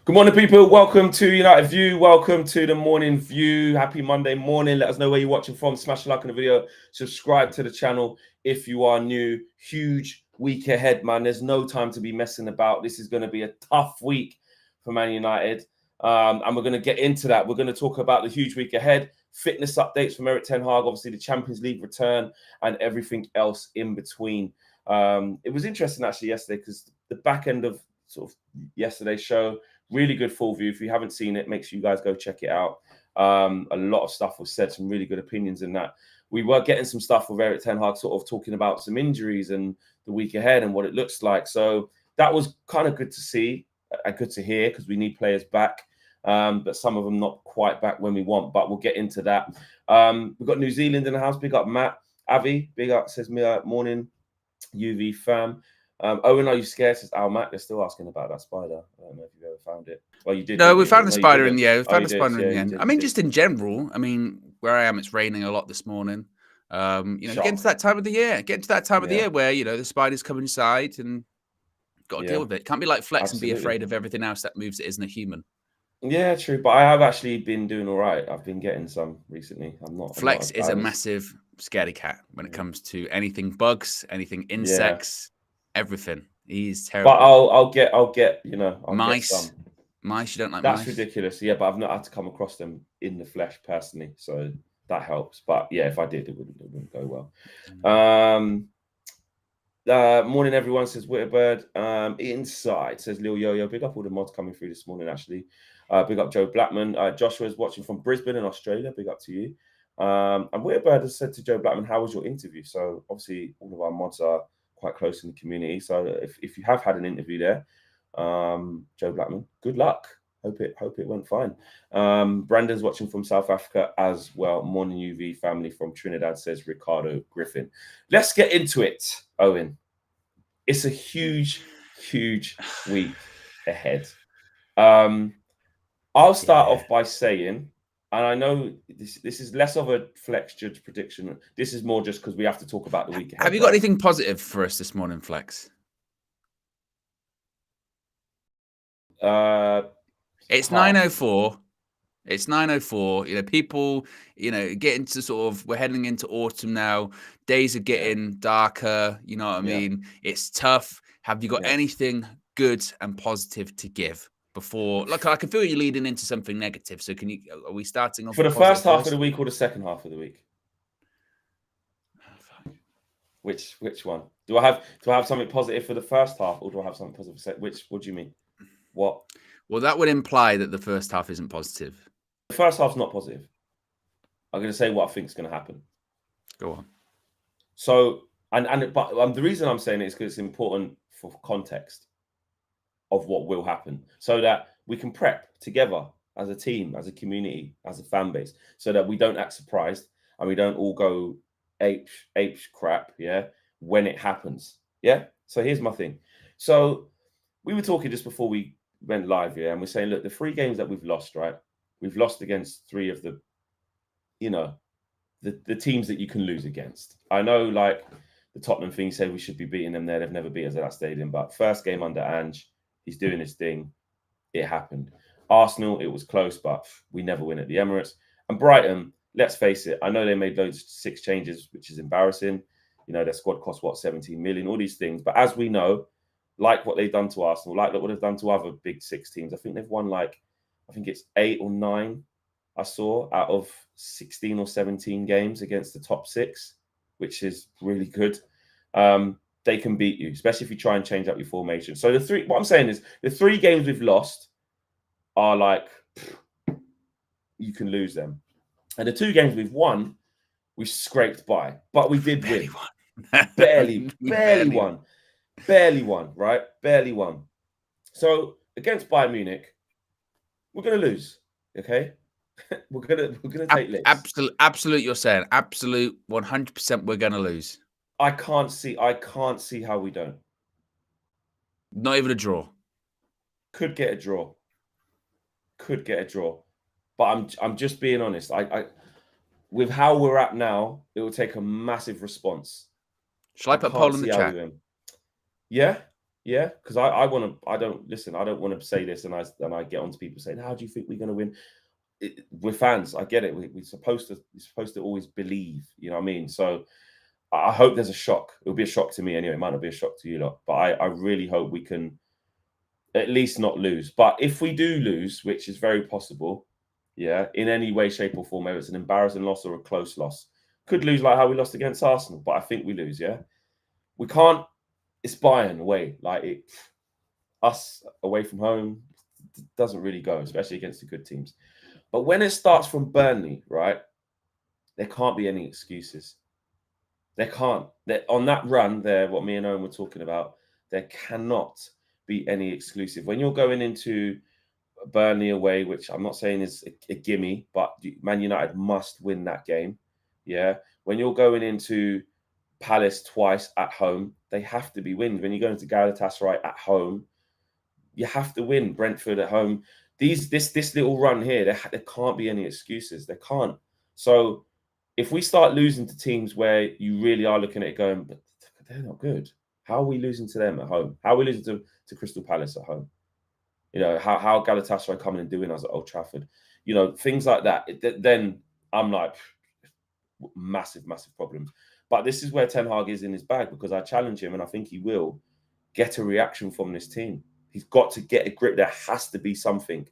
Good morning, people. Welcome to United View. Welcome to the morning view. Happy Monday morning. Let us know where you're watching from. Smash a like on the video. Subscribe to the channel if you are new. Huge week ahead, man. There's no time to be messing about. This is going to be a tough week for Man United. And we're going to get into that. We're going to talk about the huge week ahead, fitness updates from Erik ten Hag, obviously the Champions League return, and everything else in between. It was interesting, actually, yesterday, because the back end of sort of yesterday's show, really good full view. If you haven't seen it, make sure you guys go check it out. A lot of stuff was said, some really good opinions in that. We were getting some stuff with Erik ten Hag sort of talking about some injuries and the week ahead and what it looks like. So that was kind of good to see and good to hear, because we need players back. But some of them not quite back when we want, but we'll get into that. We've got New Zealand in the house. Big up Matt. Avi, big up, says morning, UV fam. Owen, are you scared? Says Matt. They're still asking about that spider. I don't know if you've ever found it. Well, you did. No, we found the No, spider in the end. We found the did. spider in the end. Did, I mean, just in general. I mean, where I am, it's raining a lot this morning. Getting to that time of the year. Getting to that time of the year where the spiders come inside and got to deal with it. Can't be like Flex and be afraid of everything else that moves that isn't a human. Yeah, true. But I have actually been doing all right. I've been getting some recently. Flex is a massive scaredy cat when it comes to anything bugs, anything insects, everything. He's terrible. But I'll get mice. Get some. Mice, you don't like That's mice? That's ridiculous. Yeah, but I've not had to come across them in the flesh personally, so that helps. But yeah, if I did, it wouldn't go well. Morning, everyone, says Witterbird. Inside, says Lil Yo-Yo. Big up all the mods coming through this morning, actually. Big up Joe Blackman. Joshua's watching from Brisbane in Australia. Big up to you. And Witterbird has said to Joe Blackman, how was your interview? So obviously all of our mods are quite close in the community. So if you have had an interview there, Joe Blackman, good luck. Hope it went fine. Brandon's watching from South Africa as well. Morning UV family from Trinidad, says Ricardo Griffin. Let's get into it, Owen. It's a huge week ahead. I'll start off by saying, and I know this is less of a Flex judge prediction. This is more just because we have to talk about the week ahead. Have you got anything positive for us this morning, Flex? It's 9:04. It's 9:04. People, getting to sort of, we're heading into autumn now. Days are getting darker. You know what I mean? It's tough. Have you got anything good and positive to give before? Look, I can feel you leading into something negative. So are we starting off for the first half of the week or the second half of the week? Which one? Do I have something positive for the first half, or do I have something positive? What do you mean? What? Well, that would imply that the first half isn't positive. The first half's not positive. I'm going to say what I think is going to happen. Go on. So, but the reason I'm saying it is because it's important for context of what will happen, so that we can prep together as a team, as a community, as a fan base, so that we don't act surprised and we don't all go ape crap, when it happens. So here's my thing. So we were talking just before we went live, and we're saying, look, the 3 games that we've lost, right? We've lost against 3 of the, the teams that you can lose against. I know, like the Tottenham thing, said we should be beating them there. They've never beat us at that stadium. But first game under Ange, he's doing his thing. It happened. Arsenal, it was close, but we never win at the Emirates. And Brighton, let's face it, I know they made those 6 changes, which is embarrassing. Their squad cost, 17 million, all these things. But as we know, like what they've done to Arsenal, like what they've done to other big 6 teams. I think they've won it's 8 or 9, I saw, out of 16 or 17 games against the top 6, which is really good. They can beat you, especially if you try and change up your formation. So what I'm saying is, the 3 games we've lost are you can lose them. And the 2 games we've won, we scraped by. But we did win. Barely won. Barely won, right? Barely won. So against Bayern Munich, we're going to lose, okay? we're gonna take licks. Absolute, you're saying. Absolute 100% we're going to lose. I can't see how we don't. Not even a draw. Could get a draw. But I'm just being honest. I with how we're at now, it will take a massive response. Shall I put a poll in the chat? Yeah. Yeah, because I want to. I don't listen. I don't want to say this, and I get onto people saying, "How do you think we're going to win?" We're fans. I get it. We're supposed to always believe. You know what I mean? So I hope there's a shock. It'll be a shock to me anyway. It might not be a shock to you lot, but I really hope we can at least not lose. But if we do lose, which is very possible, yeah, in any way, shape, or form, whether it's an embarrassing loss or a close loss, could lose like how we lost against Arsenal. But I think we lose. Yeah, we can't. It's Bayern away. Like us away from home doesn't really go, especially against the good teams. But when it starts from Burnley, right, there can't be any excuses. There can't. On that run there, what me and Owen were talking about, there cannot be any exclusive. When you're going into Burnley away, which I'm not saying is a gimme, but Man United must win that game. Yeah. When you're going into Palace twice at home, they have to be wins. When you go into Galatasaray at home, you have to win. Brentford at home. This little run here, there can't be any excuses. There can't. So if we start losing to teams where you really are looking at it going, but they're not good. How are we losing to them at home? How are we losing to Crystal Palace at home? You know, how Galatasaray coming and doing us at Old Trafford? You know, things like that. Then I'm like, massive, massive problems. But this is where Ten Hag is in his bag, because I challenge him and I think he will get a reaction from this team. He's got to get a grip. There has to be something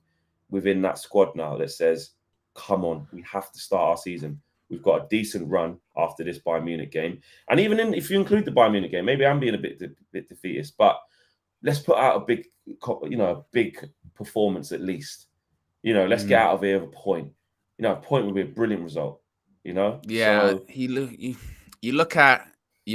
within that squad now that says, come on, we have to start our season. We've got a decent run after this Bayern Munich game. And even if you include the Bayern Munich game, maybe I'm being a bit defeatist, but let's put out a big performance at least. You know, let's get out of here with a point. You know, a point would be a brilliant result, you know? Yeah, So, you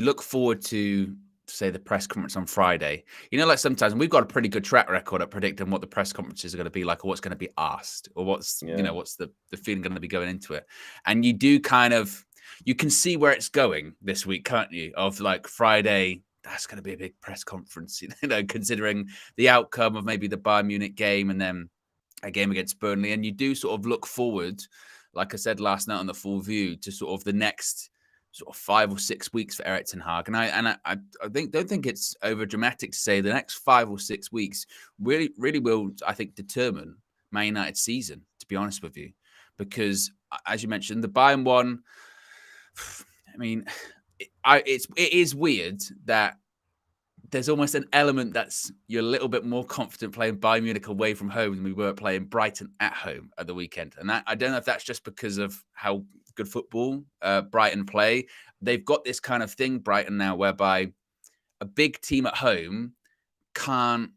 look forward to, say, the press conference on Friday. You know, like sometimes we've got a pretty good track record at predicting what the press conferences are going to be like, or what's going to be asked, or what's the feeling going to be going into it. And you do you can see where it's going this week, can't you? Of like Friday, that's going to be a big press conference, you know, considering the outcome of maybe the Bayern Munich game and then a game against Burnley. And you do sort of look forward, like I said last night on the Full View, to sort of the next sort of 5 or 6 weeks for Eric Ten Hag. And I don't think it's over dramatic to say the next 5 or 6 weeks really will, I think, determine Man United's season, to be honest with you. Because as you mentioned, the Bayern one, I mean, it is weird that there's almost an element that's you're a little bit more confident playing Bayern Munich away from home than we were playing Brighton at home at the weekend. And I don't know if that's just because of how good football Brighton play. They've got this kind of thing, Brighton, now, whereby a big team at home can't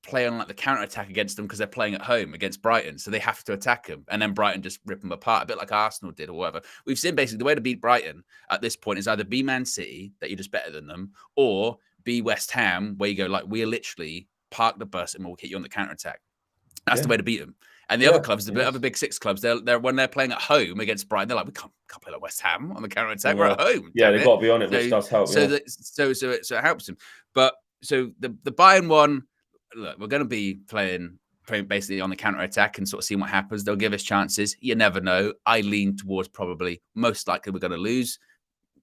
play on like the counter-attack against them because they're playing at home against Brighton. So they have to attack them. And then Brighton just rip them apart, a bit like Arsenal did or whatever. We've seen basically the way to beat Brighton at this point is either be Man City, that you're just better than them, or be West Ham, where you go, like, we'll literally park the bus and we'll hit you on the counter-attack. That's the way to beat them. And the other clubs, the other big six clubs, they're when they're playing at home against Brighton, they're like, we can't play like West Ham on the counter-attack. We're at home. Yeah, they've got to be on it, which does help. So it helps them. But so the Bayern one, look, we're going to be playing basically on the counter-attack and sort of seeing what happens. They'll give us chances. You never know. I lean towards probably most likely we're going to lose.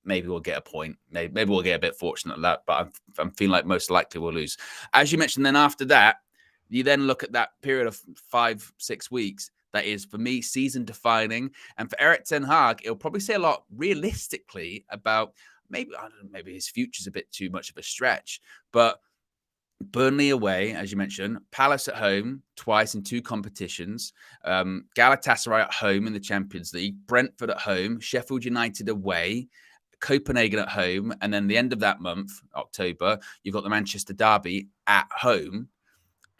Maybe we'll get a point. Maybe we'll get a bit fortunate at that, but I'm feeling like most likely we'll lose. As you mentioned, then after that, you then look at that period of 5-6 weeks. That is, for me, season defining. And for Eric Ten Hag, it'll probably say a lot realistically about maybe his future's a bit too much of a stretch, but Burnley away, as you mentioned, Palace at home twice in 2 competitions, Galatasaray at home in the Champions League, Brentford at home, Sheffield United away, Copenhagen at home, and then the end of that month, October, you've got the Manchester Derby at home.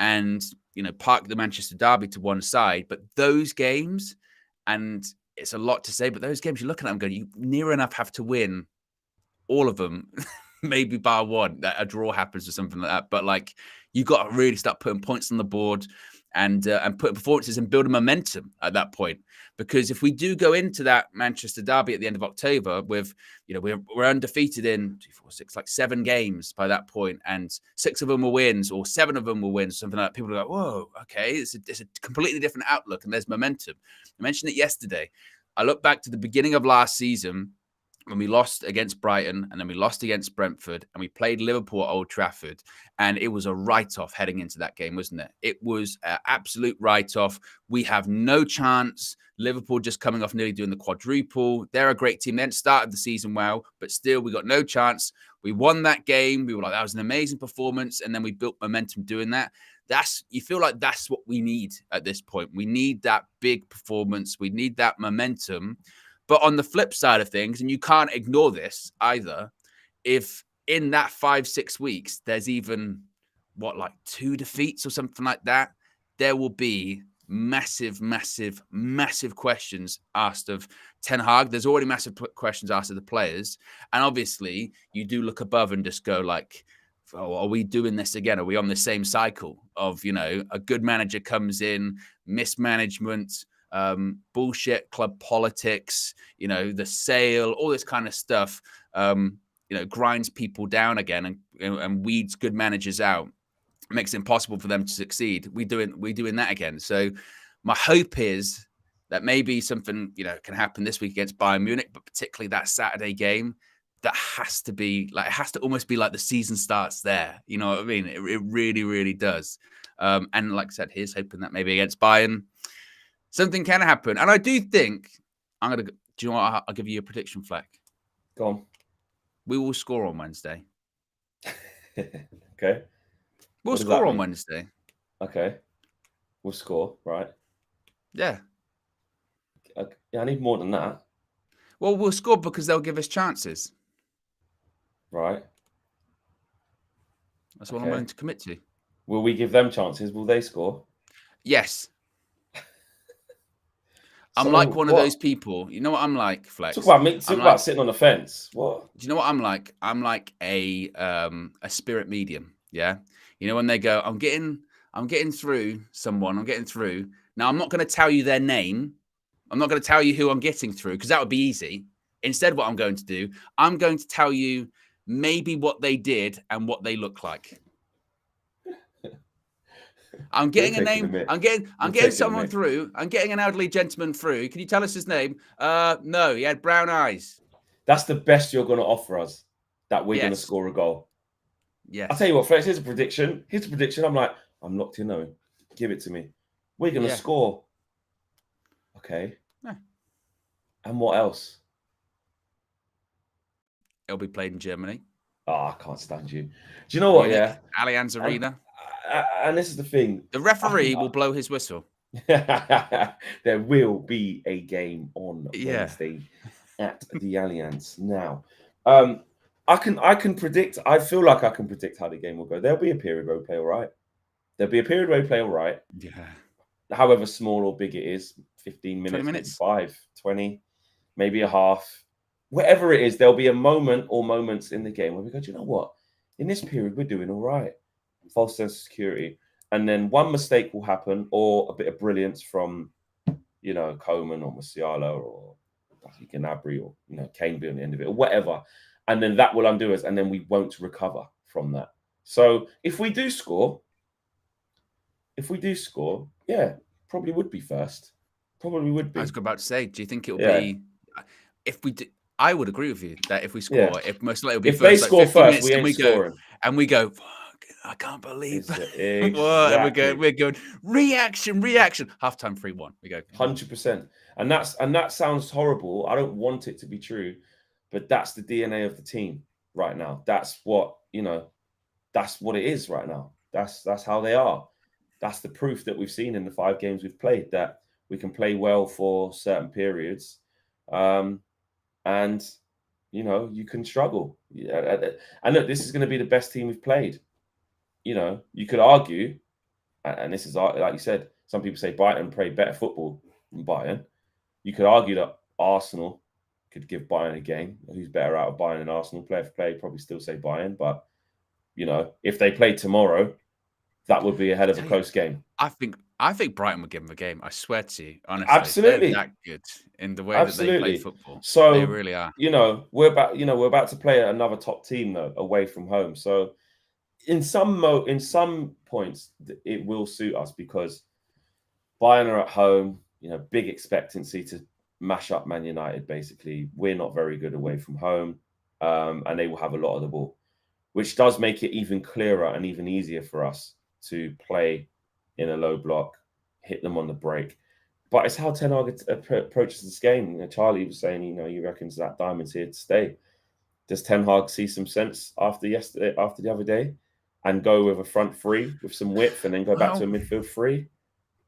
And, you know, park the Manchester Derby to one side. But those games, and it's a lot to say, but those games you're looking at them going, you near enough have to win all of them, maybe bar one, that a draw happens or something like that. But like, you got to really start putting points on the board and putting performances and building momentum at that point. Because if we do go into that Manchester Derby at the end of October with, you know, we're undefeated in 2, 4, 6, like 7 games by that point, and 6 of them were wins or 7 of them were wins, something like that. People are like, whoa, okay, it's a completely different outlook and there's momentum. I mentioned it yesterday. I look back to the beginning of last season when we lost against Brighton and then we lost against Brentford and we played Liverpool at Old Trafford, and it was a write-off heading into that game, wasn't it? It was an absolute write-off. We have no chance. Liverpool just coming off nearly doing the quadruple. They're a great team. They hadn't started the season well, but still we got no chance. We won that game. We were like, that was an amazing performance. And then we built momentum doing that. You feel like that's what we need at this point. We need that big performance. We need that momentum. But on the flip side of things, and you can't ignore this either, if in that 5-6 weeks, there's even, like 2 defeats or something like that, there will be massive, massive, massive questions asked of Ten Hag. There's already massive questions asked of the players. And obviously, you do look above and just go like, oh, are we doing this again? Are we on the same cycle of, a good manager comes in, mismanagement, bullshit club politics, the sale, all this kind of stuff, grinds people down again and weeds good managers out, makes it impossible for them to succeed. We're doing that again. So my hope is that maybe something, can happen this week against Bayern Munich, but particularly that Saturday game, that has to be like, it has to almost be like the season starts there. You know what I mean? It really, really does. And like I said, here's hoping that maybe against Bayern, something can happen. And I do think do you know what? I'll give you a prediction, Fleck. Go on. We will score on Wednesday. Okay. We'll score on Wednesday. Okay. We'll score, right? Yeah. I need more than that. Well, we'll score because they'll give us chances. Right. That's what I'm willing to commit to. Will we give them chances? Will they score? Yes. I'm like one of those people. You know what I'm like, Flex? Talk about sitting on the fence. What? Do you know what I'm like? I'm like a spirit medium. Yeah. When they go, I'm getting through someone. I'm getting through. Now, I'm not going to tell you their name. I'm not going to tell you who I'm getting through because that would be easy. Instead, what I'm going to do, I'm going to tell you maybe what they did and what they look like. I'm getting a name. I'm getting someone through. I'm getting an elderly gentleman through. Can you tell us his name? No, he had brown eyes. That's the best you're going to offer us, that we're going to score a goal. Yes. I'll tell you what, Flex, here's a prediction. I'm locked in, Owen. Give it to me. We're going to score. Okay. Yeah. And what else? It'll be played in Germany. Oh, I can't stand you. Do you know what? Yeah. Allianz Arena. And this is the thing. The referee will blow his whistle. There will be a game on Wednesday at the Allianz. Now, I can predict. I feel like I can predict how the game will go. There'll be a period where we play all right. Yeah. However small or big it is, 15 minutes, 20 minutes. 5, 20, maybe a half. Whatever it is, there'll be a moment or moments in the game where we go, do you know what? In this period, we're doing all right. False sense of security. And then one mistake will happen or a bit of brilliance from, Coleman or Musiala or Gnabry or, Kane being on the end of it or whatever. And then that will undo us and then we won't recover from that. So if we do score, yeah, probably would be first. Probably would be. I was about to say, do you think it'll be if we do? I would agree with you that if we score, if most likely it'll be if first. They score first, we ain't scoring. And we go, fuck, I can't believe that. Exactly. we're going reaction. Halftime 3-1. We go 100%. And that sounds horrible. I don't want it to be true, but that's the DNA of the team right now. That's what that's what it is right now. That's how they are. That's the proof that we've seen in the 5 games we've played, that we can play well for certain periods. And you can struggle. And look, this is going to be the best team we've played. You could argue, and this is like you said, some people say Brighton played better football than Bayern. You could argue that Arsenal could give Bayern a game. Who's better out of Bayern and Arsenal? Player for player, probably still say Bayern. But if they played tomorrow, that would be a hell of a close game. I think Brighton would give them a game. I swear to you, honestly. Absolutely. They're that good in the way that they play football. So they really are. We're about to play another top team though, away from home. So in some points, it will suit us because Bayern are at home. Big expectancy to mash up Man United. Basically, we're not very good away from home, and they will have a lot of the ball, which does make it even clearer and even easier for us to play in a low block, hit them on the break. But it's how Ten Hag approaches this game. You know, Charlie was saying, you know, he reckons that Diamond's here to stay. Does Ten Hag see some sense after the other day, and go with a front three with some width, and then go back to a midfield three?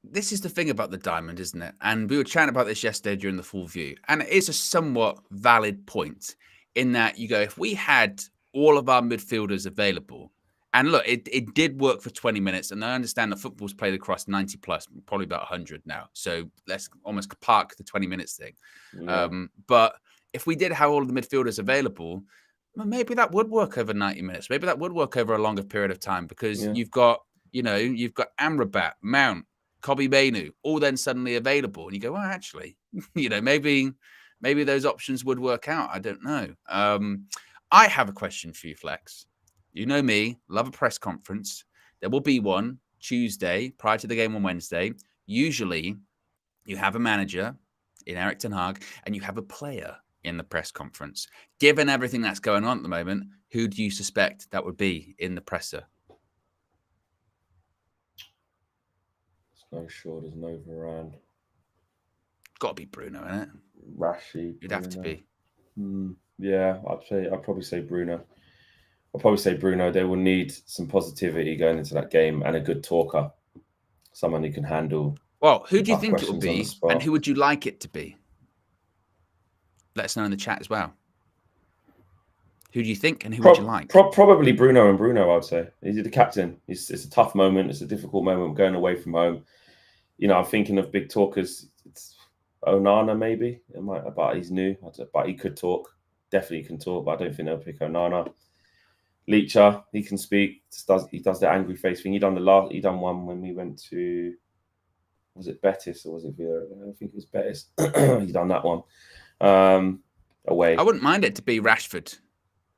This is the thing about the Diamond, isn't it? And we were chatting about this yesterday during the full view, and it is a somewhat valid point in that you go, if we had all of our midfielders available, and look, it did work for 20 minutes, and I understand that football's played across 90 plus, probably about 100 now. So let's almost park the 20 minutes thing. Yeah. But if we did have all of the midfielders available, well, maybe that would work over 90 minutes. Maybe that would work over a longer period of time, because you've got Amrabat, Mount, Kobe Mainu, all then suddenly available. And you go, well, actually, maybe those options would work out. I don't know. I have a question for you, Flex. You know me, love a press conference. There will be one Tuesday prior to the game on Wednesday. Usually you have a manager in Erik ten Hag and you have a player in the press conference. Given everything that's going on at the moment, who do you suspect that would be in the presser? No sure, there's no Varane. Got to be Bruno, isn't it? Rashy. You'd have to be. Yeah, I'd probably say Bruno. They will need some positivity going into that game and a good talker, someone who can handle. Well, who do you think it would be, and who would you like it to be? Let us know in the chat as well. Who do you think, and who would you like? Probably Bruno, I'd say. He's the captain. It's a tough moment. It's a difficult moment. We're going away from home. You know, I'm thinking of big talkers. It's Onana, maybe. But he's new. But he could talk. Definitely can talk, but I don't think they'll pick Onana. Leacher, he can speak. He does the angry face thing. He done one when we went to, was it Betis or was it Villa? I think it was Betis. He done that one. Away. I wouldn't mind it to be Rashford,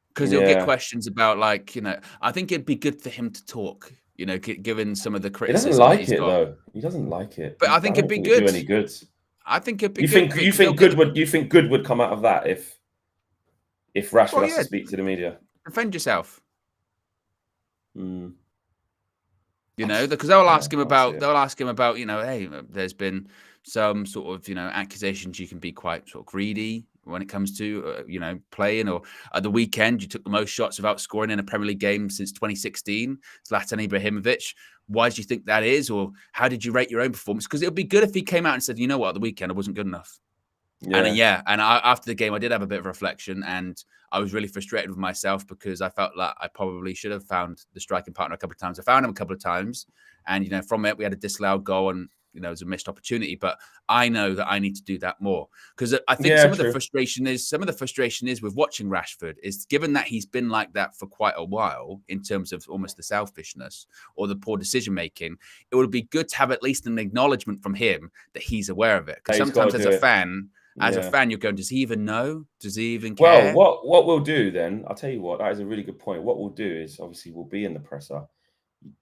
because he'll get questions about, like, I think it'd be good for him to talk, given some of the criticism. He doesn't like it, though. He doesn't like it. But I think it'd be good. Do any good. I think it'd be good. You think good would come out of that if Rashford has to speak to the media? Defend yourself. Because they'll ask him about, hey, there's been some sort of, accusations you can be quite sort of greedy when it comes to, playing, or at the weekend, you took the most shots without scoring in a Premier League game since 2016, Zlatan Ibrahimovic. Why do you think that is? Or how did you rate your own performance? Because it would be good if he came out and said, you know what, at the weekend, I wasn't good enough. Yeah. And after the game, I did have a bit of reflection, and I was really frustrated with myself because I felt like I probably should have found the striking partner a couple of times. I found him a couple of times, and from it we had a disallowed goal, and it was a missed opportunity. But I know that I need to do that more, because I think some of the frustration is with watching Rashford is, given that he's been like that for quite a while in terms of almost the selfishness or the poor decision making. It would be good to have at least an acknowledgement from him that he's aware of it, because sometimes as a fan, you're going, does he even know? Does he even care? Well, what we'll do then, I'll tell you what, that is a really good point. What we'll do is, obviously, we'll be in the presser.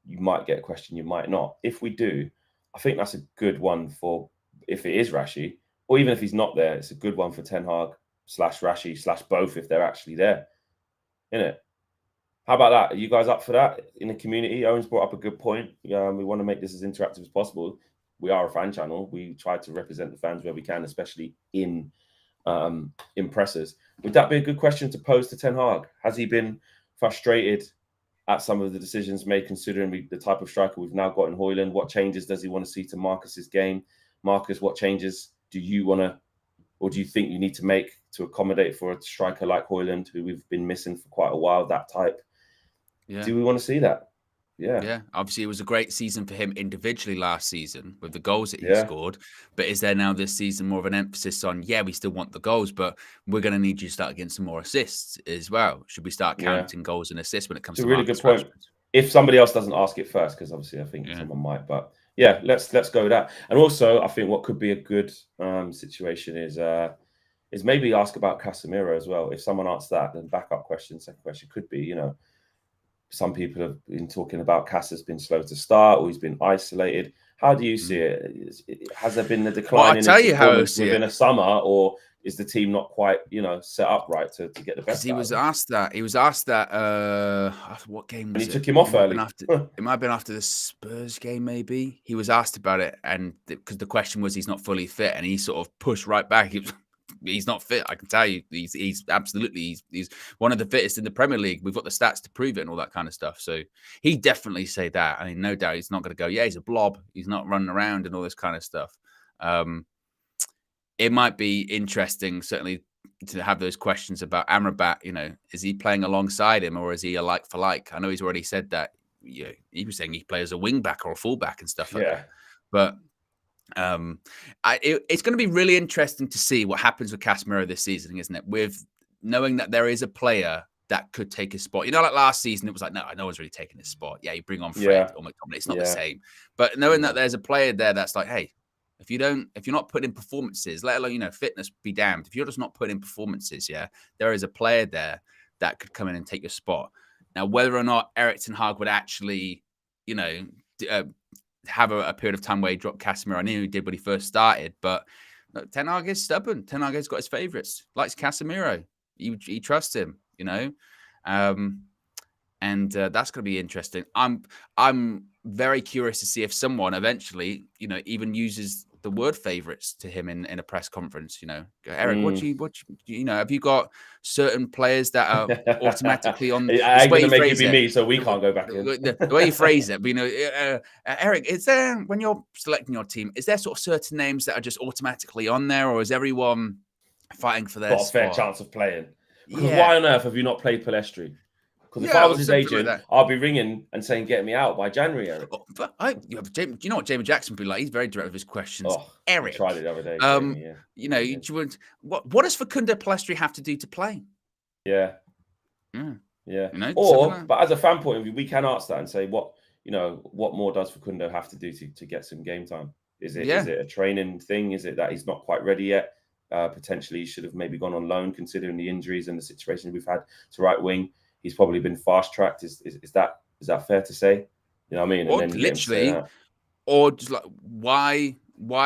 You might get a question, you might not. If we do, I think that's a good one for, if it is Rashi, or even if he's not there, it's a good one for Ten Hag / Rashi / both, if they're actually there. Innit? How about that? Are you guys up for that in the community? Owen's brought up a good point. We want to make this as interactive as possible. We are a fan channel. We try to represent the fans where we can, especially in pressers. Would that be a good question to pose to Ten Hag? Has he been frustrated at some of the decisions made, considering the type of striker we've now got in Højlund? What changes does he want to see to Marcus's game? Marcus, what changes do you want to, or do you think you need to make to accommodate for a striker like Højlund, who we've been missing for quite a while, that type? Yeah. Do we want to see that? Yeah. Obviously, it was a great season for him individually last season with the goals that he scored. But is there now this season more of an emphasis on, we still want the goals, but we're going to need you to start getting some more assists as well? Should we start counting goals and assists when it comes to really good point? If somebody else doesn't ask it first, because obviously I think someone might, but let's go with that. And also, I think what could be a good situation is maybe ask about Casemiro as well. If someone asks that, then second question could be, some people have been talking about Cas has been slow to start, or he's been isolated. How do you see it? Has there been a decline Well, I'll in tell his you how I performance see within it. a summer, or is the team not quite, set up right to get the Because best out of him? he was asked that what game And was he it? took him off early. It might have been after the Spurs game, maybe. He was asked about it, and because the question was he's not fully fit, and he sort of pushed right back. He's not fit. I can tell you, he's absolutely he's one of the fittest in the Premier League. We've got the stats to prove it and all that kind of stuff. So he definitely say that. I mean, no doubt he's not going to go. Yeah, he's a blob. He's not running around and all this kind of stuff. It might be interesting, certainly, to have those questions about Amrabat. Is he playing alongside him, or is he a like for like? I know he's already said that. He was saying he plays as a wing back or a full back and stuff like that. But it's going to be really interesting to see what happens with Casemiro this season, isn't it? With knowing that there is a player that could take his spot. Like last season, it was like, no one's really taking his spot. Yeah, you bring on Fred or McTominay. It's not the same. But knowing that there's a player there that's like, hey, if you're not putting in performances, let alone, fitness be damned. If you're just not putting in performances, there is a player there that could come in and take your spot. Now, whether or not Erik ten Hag would actually, have a period of time where he dropped Casemiro, I knew he did when he first started, but Ten Hag is stubborn. Ten Hag has got his favourites. Likes Casemiro. He trusts him, and that's going to be interesting. I'm very curious to see if someone eventually, even uses the word favourites to him in a press conference. Eric, what have you got certain players that are automatically on? I ain't gonna make it be me, so we can't go back in. The way you phrase it, but Eric, is there, when you're selecting your team, is there sort of certain names that are just automatically on there, or is everyone fighting for their got a fair spot? chance of playing? Because why on earth have you not played Pellistri? Because if I was his agent, I'll be ringing and saying, "Get me out by January, Eric." Do you know what Jamie Jackson would be like? He's very direct with his questions. Eric, I tried it the other day. What does Facundo Pellistri have to do to play? Yeah. But as a fan point of view, we can ask that and say, what more does Facundo have to do to get some game time? Is it a training thing? Is it that he's not quite ready yet? Potentially, he should have maybe gone on loan, considering the injuries and the situation we've had to right wing. He's probably been fast tracked. Is that fair to say? You know what I mean? Or literally, or just like why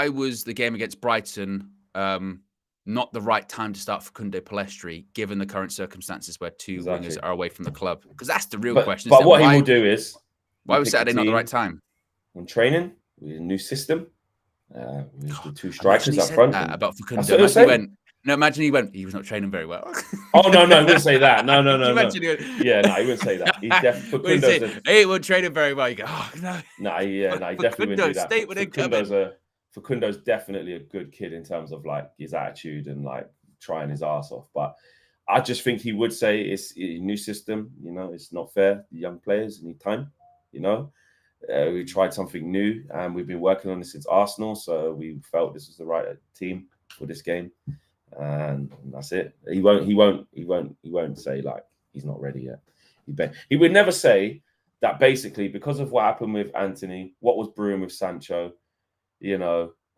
was the game against Brighton not the right time to start Facundo Pellistri, given the current circumstances where two wingers are away from the club? Because that's the real question. But what he will do is, why was Saturday not the right time? On training, with a new system, with two strikers up front. About Facundo. Imagine he went. He was not training very well. Oh no, he wouldn't say that. No. He wouldn't say that. He's definitely. He won't train him very well. You go, oh no. He definitely wouldn't do that. Facundo's definitely a good kid in terms of like his attitude and like trying his ass off. But I just think he would say it's a new system. It's not fair. The young players need time. We tried something new, and we've been working on this since Arsenal. So we felt this was the right team for this game. And that's it. He won't say like he's not ready yet. He would never say that basically because of what happened with Anthony, what was brewing with Sancho,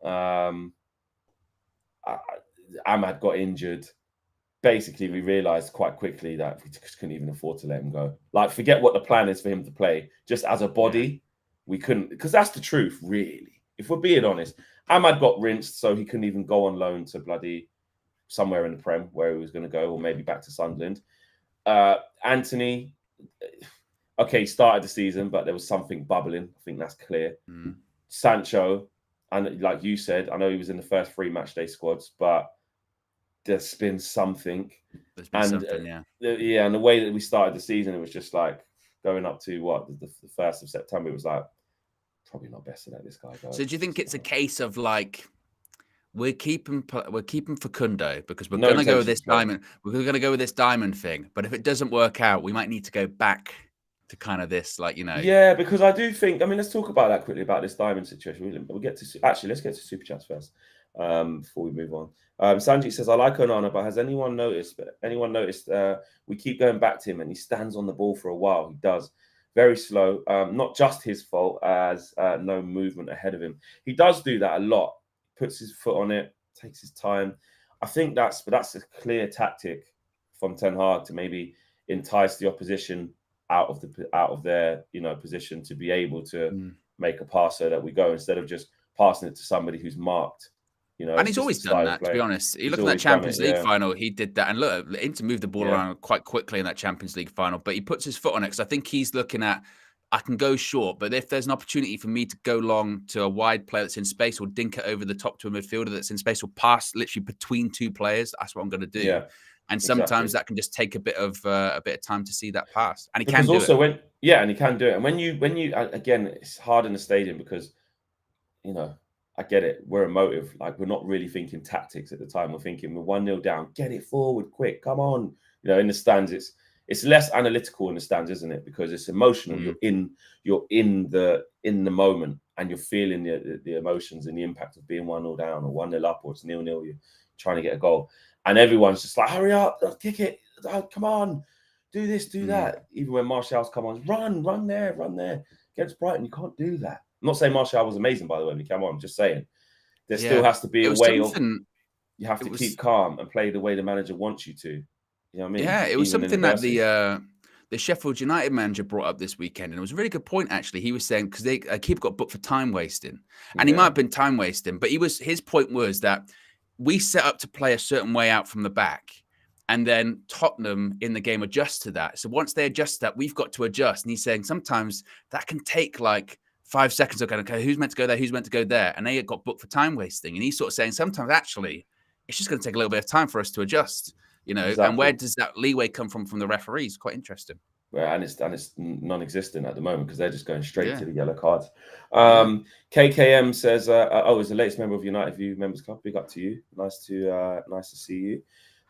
Ahmad got injured. Basically, we realized quite quickly that we just couldn't even afford to let him go. Like, forget what the plan is for him to play. Just as a body, we couldn't, because that's the truth, really. If we're being honest, Ahmad got rinsed, so he couldn't even go on loan to bloody somewhere in the Prem where he was going to go, or maybe back to Sunderland. Anthony, started the season, but there was something bubbling. I think that's clear. Sancho, and like you said, I know he was in the first 3 matchday squads, but there's been something. And the way that we started the season, it was just like going up to the 1st of September. It was like probably not best to let this guy go. So do you think it's a case of like we're keeping Facundo because we're No going to go with this intention to diamond. We're going to go with this diamond thing, but if it doesn't work out, we might need to go back to kind of this, like, Yeah, because I do think. I mean, let's talk about that quickly about this diamond situation. Let's get to super chats first before we move on. Sanjit says, "I like Onana, but has anyone noticed? We keep going back to him, and he stands on the ball for a while. He does very slow. Not just his fault, as no movement ahead of him. He does do that a lot. Puts his foot on it, takes his time. I think that's a clear tactic from Ten Hag to maybe entice the opposition out of their position to be able to make a pass so that we go, instead of just passing it to somebody who's marked. You know, and he's always done that, to be honest. You look at that Champions League final, he did that. And look, Inter moved the ball around quite quickly in that Champions League final, but he puts his foot on it because I think he's looking at, I can go short, but if there's an opportunity for me to go long to a wide player that's in space, or dink it over the top to a midfielder that's in space, or pass literally between two players, that's what I'm going to do. Yeah, and sometimes that can just take a bit of time to see that pass, and he because can do also it. and he can do it. And when you again, it's hard in the stadium because, you know, I get it. We're emotive. Like, we're not really thinking tactics at the time. We're thinking we're 1-0 down. Get it forward quick. Come on. You know, in the stands, it's less analytical in the stands, isn't it? Because it's emotional. You're in the moment, and you're feeling the emotions and the impact of being 1-0 down or 1-0 up, or it's 0-0. You're trying to get a goal, and everyone's just like, hurry up, kick it. Oh, come on, do this, do that. Even when Martial's come on, run there. Against Brighton, you can't do that. I'm not saying Martial was amazing, by the way, when he came on. I'm just saying there still has to be a way of, you have to keep calm and play the way the manager wants you to. You know what I mean? Yeah, it was something that the Sheffield United manager brought up this weekend, and it was a really good point, actually. He was saying, because they keep got booked for time wasting, and he might have been time wasting, but his point was that we set up to play a certain way out from the back, and then Tottenham in the game adjust to that. So once they adjust to that, we've got to adjust. And he's saying sometimes that can take like 5 seconds of going, okay, who's meant to go there? Who's meant to go there? And they got booked for time wasting. And he's sort of saying sometimes actually it's just going to take a little bit of time for us to adjust, you know. Exactly. And where does that leeway come from the referees? Quite interesting. Well, and it's non-existent at the moment because they're just going straight to the yellow cards. KKM says, is the latest member of United View Members Club. Big up to you. Nice to see you.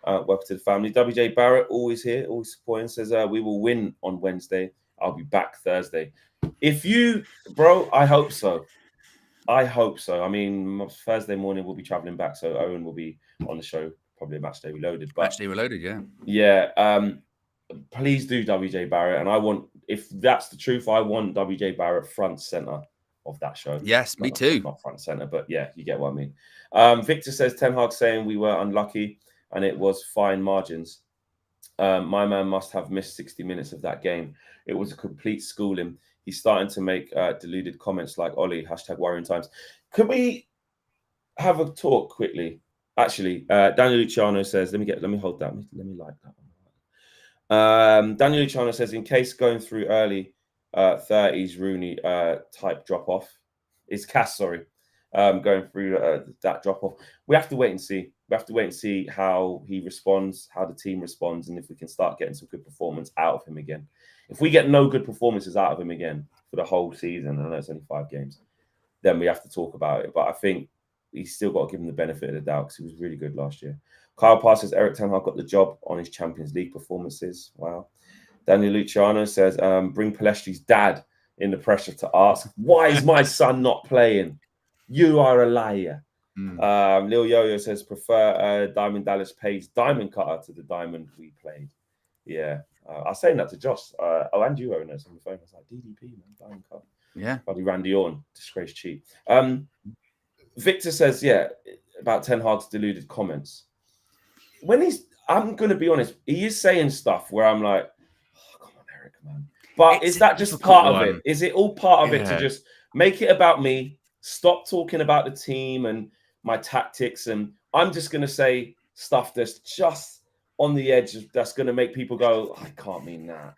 Welcome to the family. WJ Barrett, always here, always supporting, says we will win on Wednesday. I'll be back Thursday. If you, bro, I hope so. I mean, Thursday morning we'll be traveling back, so Owen will be on the show, probably a Match Day Reloaded. But Match Day Reloaded, yeah. Yeah. Please do WJ Barrett, and I want, if that's the truth, I want WJ Barrett front center of that show. Yes, me too. Not front center, but yeah, you get what I mean. Victor says Ten Hag saying we were unlucky and it was fine margins. My man must have missed 60 minutes of that game. It was a complete schooling. He's starting to make deluded comments like Ollie, #worrying times. Can we have a talk quickly? Actually, Daniel Luciano says, let me hold that. Let me like that one. Daniel Luciano says, in case going through early 30s Rooney type drop off, is Cass, sorry, going through that drop off. We have to wait and see. We have to wait and see how he responds, how the team responds, and if we can start getting some good performance out of him again. If we get no good performances out of him again for the whole season, I know it's only 5 games, then we have to talk about it. But I think he's still got to give him the benefit of the doubt because he was really good last year. Kyle Pass says Eric Ten Hag got the job on his Champions League performances. Wow. Daniel Luciano says, bring Palestri's dad in the pressure to ask, why is my son not playing? You are a liar. Lil Yo-Yo says, prefer Diamond Dallas Page diamond cutter to the diamond we played. Yeah. I was saying that to Josh. And you, Owen, on the phone. I was like, DDP, man, diamond cutter. Yeah. Buddy Randy Orton, disgrace cheat. Victor says, about Ten Hag's deluded comments. I'm going to be honest, he is saying stuff where I'm like, oh, come on, Eric, man. But is that just part of it? Is it all part of it to just make it about me, stop talking about the team and my tactics, and I'm just going to say stuff that's just on the edge, that's going to make people go, I can't mean that.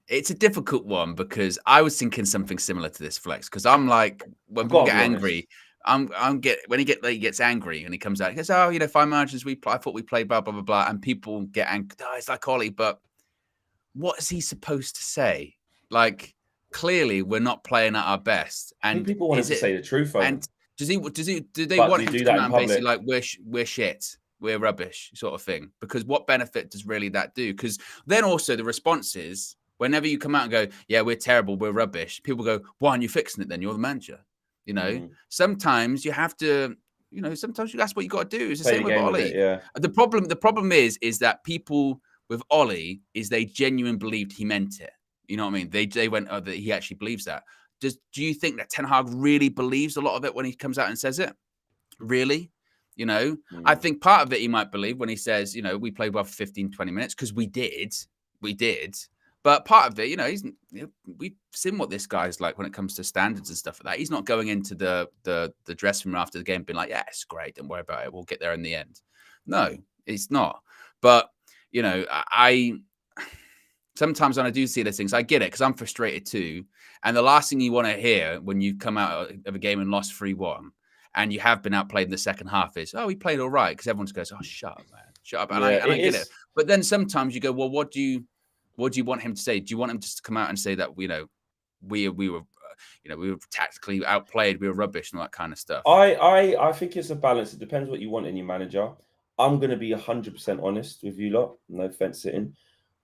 It's a difficult one because I was thinking something similar to this, Flex, because I'm like, when people get angry, when he gets angry and he comes out, he goes, oh, 5 margins, I thought we played blah, blah, blah, blah. And people get angry. Oh, it's like Ollie, but what is he supposed to say? Like, clearly we're not playing at our best. And people want to say the truth. And do they want him to come out and basically like, we're shit, we're rubbish sort of thing? Because what benefit does really that do? Because then also the response is, whenever you come out and go, yeah, we're terrible, we're rubbish, people go, why aren't you fixing it then? You're the manager. Sometimes you have to, sometimes that's what you got to do. It's the same with Ollie. The problem is that people with Ollie is they genuinely believed he meant it. You know what I mean? They went, oh, that he actually believes that. Do you think that Ten Hag really believes a lot of it when he comes out and says it? Really? I think part of it he might believe when he says, we played well for 15, 20 minutes because we did. But part of it, we've seen what this guy's like when it comes to standards and stuff like that. He's not going into the dressing room after the game being like, yeah, it's great, don't worry about it, we'll get there in the end. No, it's not. But I sometimes when I do see those things, I get it because I'm frustrated too. And the last thing you want to hear when you come out of a game and lost 3-1 and you have been outplayed in the second half is, oh, he played all right, because everyone goes, oh, shut up, man, shut up. And I get it. But then sometimes you go, well, what do you want him to say? Do you want him just to come out and say that we were tactically outplayed, we were rubbish, and all that kind of stuff? I think it's a balance. It depends what you want in your manager. I'm going to be 100% honest with you lot. No fence sitting.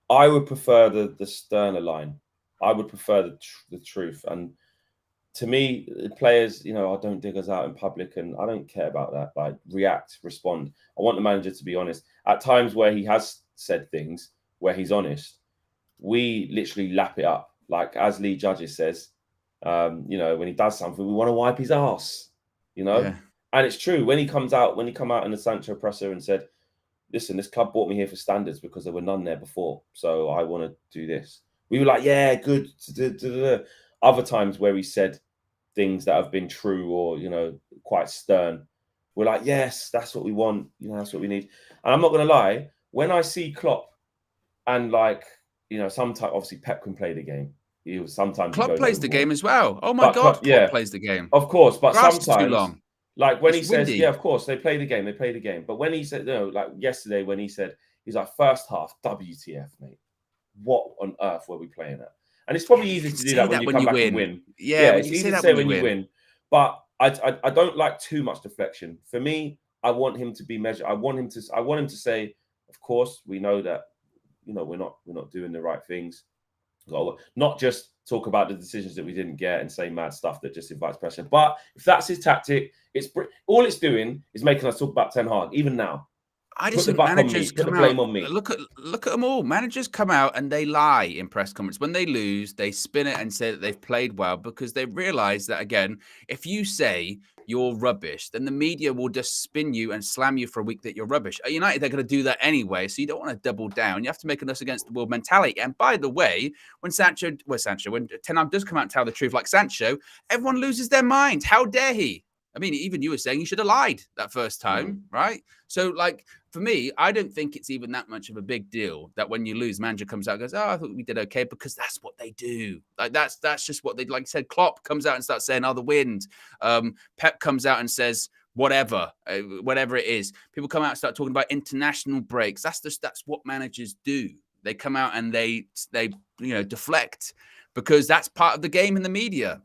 I would prefer the sterner line. I would prefer the truth. And to me, players, I don't dig us out in public, and I don't care about that. Like, react, respond. I want the manager to be honest. At times where he has said things where he's honest, we literally lap it up. Like, as Lee Judges says, when he does something, we want to wipe his ass, Yeah. And it's true. When he come out in the Sancho presser and said, listen, this club brought me here for standards because there were none there before, so I want to do this. We were like, yeah, good. Other times where he said things that have been true or, quite stern, we're like, yes, that's what we want. That's what we need. And I'm not going to lie, when I see Klopp and sometimes obviously Pep can play the game. Sometimes Klopp plays the game as well. Oh my God, Klopp plays the game. Of course, but sometimes too long. Like when he says, yeah, of course, they play the game. But when he said, like yesterday when he said, he's like, first half, WTF, mate. What on earth were we playing at? And it's probably easy to do that when you come back and win. Yeah, it's easy to say when you win. But I don't like too much deflection. For me, I want him to be measured. I want him to say, of course, we know that, we're not doing the right things. Not just talk about the decisions that we didn't get and say mad stuff that just invites pressure. But if that's his tactic, all it's doing is making us talk about Ten Hag, even now. I just think managers put the blame on me. Look at them all. Managers come out and they lie in press conference. When they lose, they spin it and say that they've played well because they realize that, again, if you say you're rubbish, then the media will just spin you and slam you for a week that you're rubbish. At United, they're going to do that anyway, so you don't want to double down. You have to make an us against the world mentality. And by the way, when Ten Hag does come out and tell the truth, like Sancho, everyone loses their mind. How dare he? I mean, even you were saying you should have lied that first time, right? So, for me, I don't think it's even that much of a big deal that when you lose, manager comes out and goes, oh, I thought we did okay, because that's what they do. That's just what they, like I said, Klopp comes out and starts saying, oh, the wind. Pep comes out and says, whatever it is. People come out and start talking about international breaks. That's what managers do. They come out and they deflect, because that's part of the game in the media.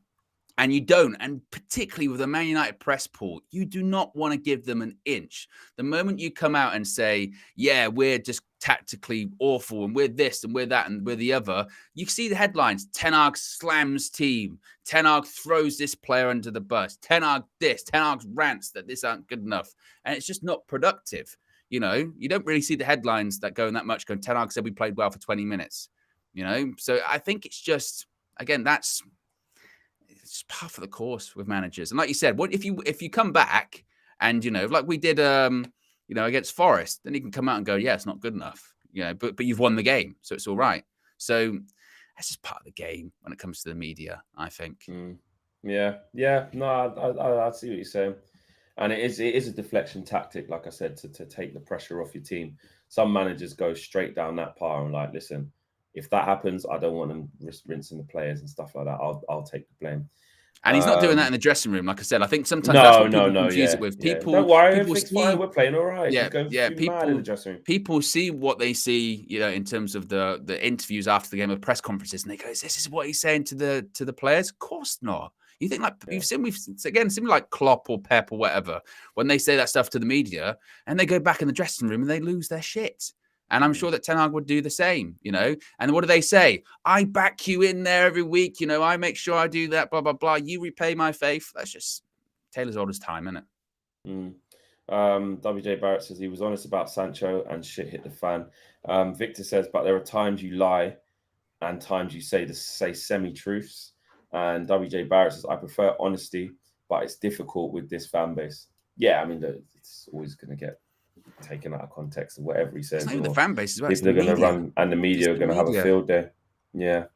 And you don't. And particularly with the Man United press pool, you do not want to give them an inch. The moment you come out and say, yeah, we're just tactically awful and we're this and we're that and we're the other, you see the headlines. Ten Hag slams team. Ten Hag throws this player under the bus. Ten Hag this. Ten Hag rants that this aren't good enough. And it's just not productive. You don't really see the headlines that go in that much going, Ten Hag said we played well for 20 minutes. So I think it's just, again, it's part of the course with managers. And like you said, what if you come back and like we did against Forest, then you can come out and go, yeah, it's not good enough, but you've won the game, so it's all right. So that's just part of the game when it comes to the media, I think. No, I see what you're saying. And it is a deflection tactic, like I said, to take the pressure off your team. Some managers go straight down that path and like, listen, if that happens, I don't want them rinsing the players and stuff like that. I'll take the blame. And he's not doing that in the dressing room, like I said. I think sometimes that's what people confuse it with. People, don't worry, everything's fine. We're playing all right. People mad in the dressing room. People see what they see, in terms of the interviews after the game, of press conferences, and they go, "This is what he's saying to the players." Of course not. You think we've seen like Klopp or Pep or whatever, when they say that stuff to the media, and they go back in the dressing room and they lose their shit. And I'm sure that Ten Hag would do the same, And what do they say? I back you in there every week, I make sure I do that, blah, blah, blah. You repay my faith. That's just Taylor's oldest time, isn't it? WJ Barrett says he was honest about Sancho and shit hit the fan. Victor says, but there are times you lie and times you say semi-truths. And WJ Barrett says, I prefer honesty, but it's difficult with this fan base. Yeah, I mean, it's always going to get taken out of context of whatever he says. It's not even the fan base as well. People are going to run, and the media are going to have a field day. Yeah.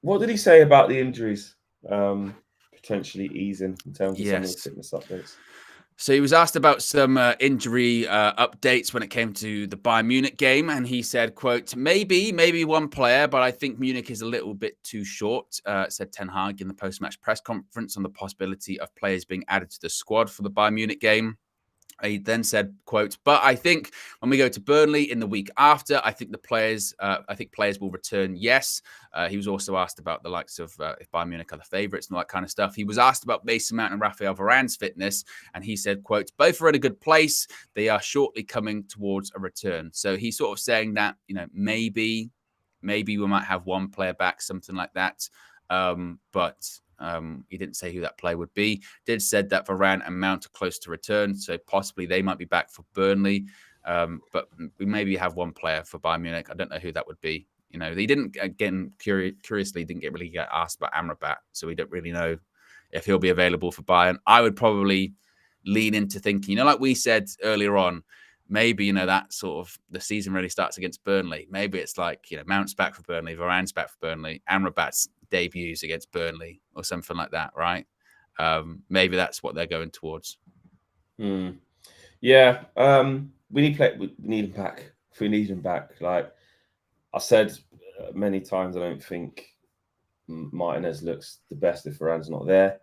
What did he say about the injuries potentially easing in terms of some of the fitness updates? So he was asked about some injury updates when it came to the Bayern Munich game, and he said, quote, maybe one player, but I think Munich is a little bit too short, said Ten Hag in the post-match press conference on the possibility of players being added to the squad for the Bayern Munich game. He then said, quote, but I think when we go to Burnley in the week after, I think players will return. Yes. He was also asked about the likes of if Bayern Munich are the favourites and all that kind of stuff. He was asked about Mason Mount and Raphael Varane's fitness, and he said, quote, both are in a good place. They are shortly coming towards a return. So he's sort of saying that, maybe we might have one player back, something like that. But he didn't say who that player would be. Did said that Varane and Mount are close to return, so possibly they might be back for Burnley. But we maybe have one player for Bayern Munich. I don't know who that would be. He didn't, again, curiously, didn't really get asked about Amrabat, so we don't really know if he'll be available for Bayern. I would probably lean into thinking, like we said earlier on, maybe, that sort of the season really starts against Burnley. Maybe it's like, Mount's back for Burnley, Varane's back for Burnley, Amrabat's debuts against Burnley or something like that, right? Maybe that's what they're going towards. Yeah. We need him back. If we need him back, like I said many times, I don't think Martinez looks the best if Varane's not there.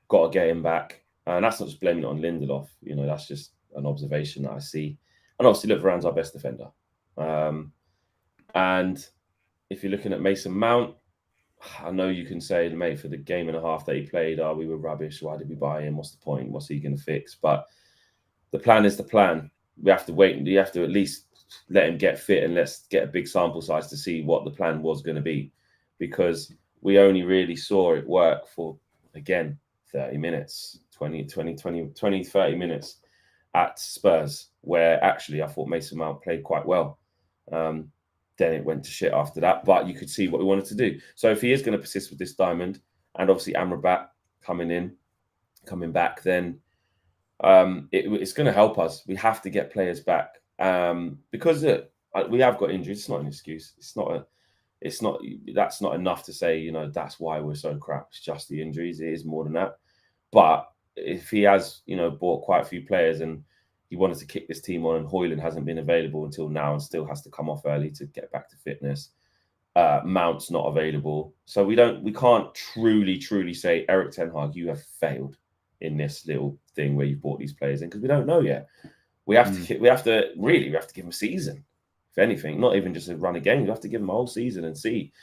Got to get him back. And that's not just blaming it on Lindelof. That's just an observation that I see. And obviously, look, Varane's our best defender. And if you're looking at Mason Mount, I know you can say, mate, for the game and a half that he played, we were rubbish. Why did we buy him? What's the point? What's he going to fix? But the plan is the plan. We have to wait. You have to at least let him get fit and let's get a big sample size to see what the plan was going to be. Because we only really saw it work for, again, 30 minutes, 20, 30 minutes at Spurs, where actually I thought Mason Mount played quite well. Then it went to shit after that, but you could see what we wanted to do. So if he is going to persist with this diamond, and obviously Amrabat coming back, then it's going to help us. We have to get players back because we have got injuries. It's not an excuse. That's not enough to say, that's why we're so crap. It's just the injuries. It is more than that. But if he has, bought quite a few players and he wanted to kick this team on, and Højlund hasn't been available until now and still has to come off early to get back to fitness. Mount's not available. So we can't truly say, Erik Ten Hag, you have failed in this little thing where you brought these players in, because we don't know yet. We have to give them a season. If anything, not even just a run of games. We have to give them a whole season and see,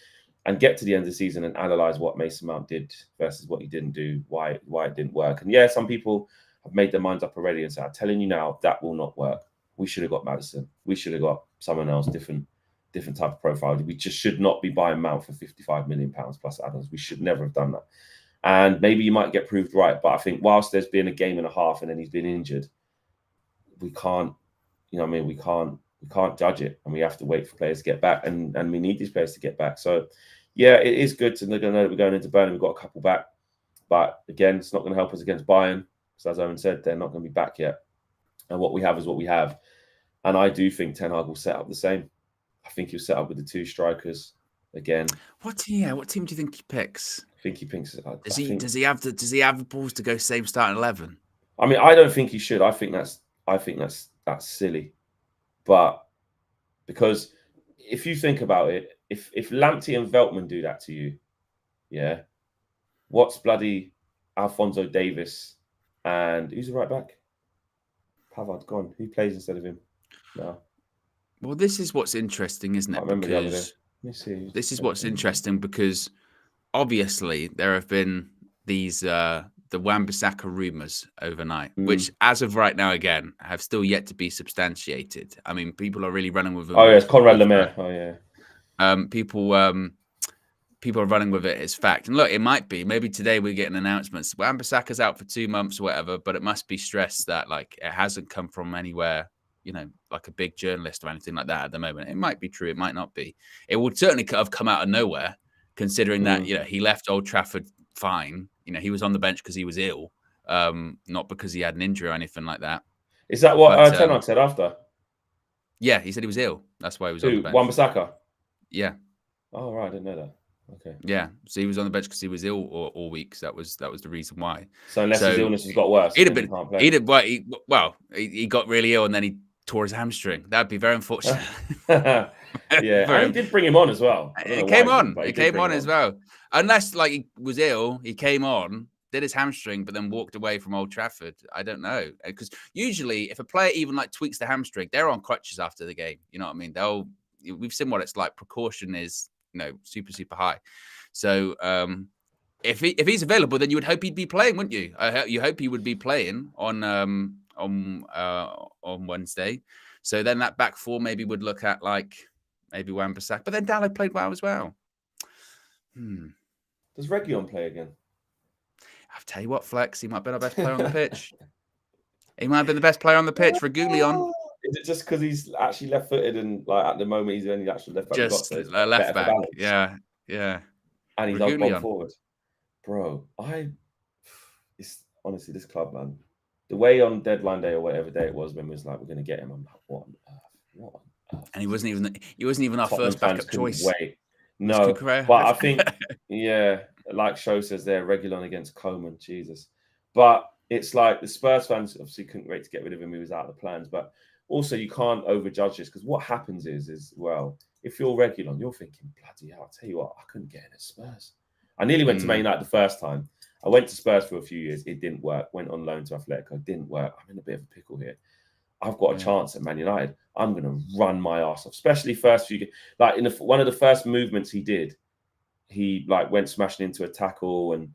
and get to the end of the season and analyze what Mason Mount did versus what he didn't do, why it didn't work. And yeah, some people have made their minds up already and say, I'm telling you now, that will not work. We should have got Maddison. We should have got someone else, different type of profile. We just should not be buying Mount for £55 million plus add-ons. We should never have done that. And maybe you might get proved right. But I think whilst there's been a game and a half and then he's been injured, we can't, we can't judge it, and we have to wait for players to get back, and we need these players to get back. So yeah, it is good to know that we're going into Burnley. We've got a couple back, but again, it's not going to help us against Bayern. So as Owen said, they're not going to be back yet. And what we have is what we have. And I do think Ten Hag will set up the same. I think he'll set up with the two strikers again. What team do you think he picks? I think he picks. Does he have the balls to go same starting 11? I mean, I don't think he should. I think that's silly. But because if you think about it, if Lamptey and Veltman do that to you, yeah, what's bloody Alphonso Davies and who's the right back? Pavard gone. Who plays instead of him? No. Well, this is what's interesting, isn't it? Because this is what's interesting because obviously there have been these the Wan-Bissaka rumours overnight, which as of right now, again, have still yet to be substantiated. I mean, people are really running with them. Oh, yes, Conrad Lemaire. Oh, yeah. People are running with it as fact. And look, it might be. Maybe today we get an announcement. Wan-Bissaka's out for 2 months or whatever, but it must be stressed that like it hasn't come from anywhere, like a big journalist or anything like that at the moment. It might be true. It might not be. It would certainly have come out of nowhere, considering that, he left Old Trafford fine. He was on the bench because he was ill, not because he had an injury or anything like that. Is that what Ten Hag said after? Yeah, he said he was ill. That's why he was on the bench. Wan-Bissaka? Yeah. Oh, right. I didn't know that. Okay. Yeah, so he was on the bench because he was ill all week. So that was the reason why. So unless his So illness has got worse, he'd have then he been can't play. he got really ill and then he tore his hamstring. That'd be very unfortunate. Yeah, and he did bring him on as well. I don't know It why came he didn't, on. but he It did came bring him on as on. well. Unless like he was ill, he came on, did his hamstring, but then walked away from Old Trafford. I don't know, because usually if a player even like tweaks the hamstring, they're on crutches after the game. You know what I mean? We've seen what it's like. Precaution is super high. So if he's available, then you would hope he'd be playing, wouldn't you? You hope he would be playing on Wednesday. So then that back four maybe would look at like maybe Wan-Bissaka, but then Dalot played well as well. Does Reguilon play again? I'll tell you what, Flex, he might have been our best player on the pitch. He might have been the best player on the pitch for Reguilon. Is it just because he's actually left-footed and like at the moment he's the only actual left back we've got, Just so it's left better for back. balance. Yeah. And he's on Reguilon. forward. Bro, it's honestly this club, man. The way on deadline day or whatever day it was when it was like we're gonna get him, I'm like, what on earth? What on earth? And he wasn't even our Tottenham first backup choice. Wait. No, Cucurella. but I think, like Show says there, Reguilon against Coman, Jesus. But it's like the Spurs fans obviously couldn't wait to get rid of him. He was out of the plans. But also you can't overjudge this because what happens is, well, if you're Reguilon, you're thinking, bloody hell, I'll tell you what, I couldn't get in at Spurs. I nearly went to Man United the first time. I went to Spurs for a few years. It didn't work. Went on loan to Atletico. Didn't work. I'm in a bit of a pickle here. I've got a chance at Man United. I'm going to run my ass off, especially first few. Like in one of the first movements he did, he like went smashing into a tackle, and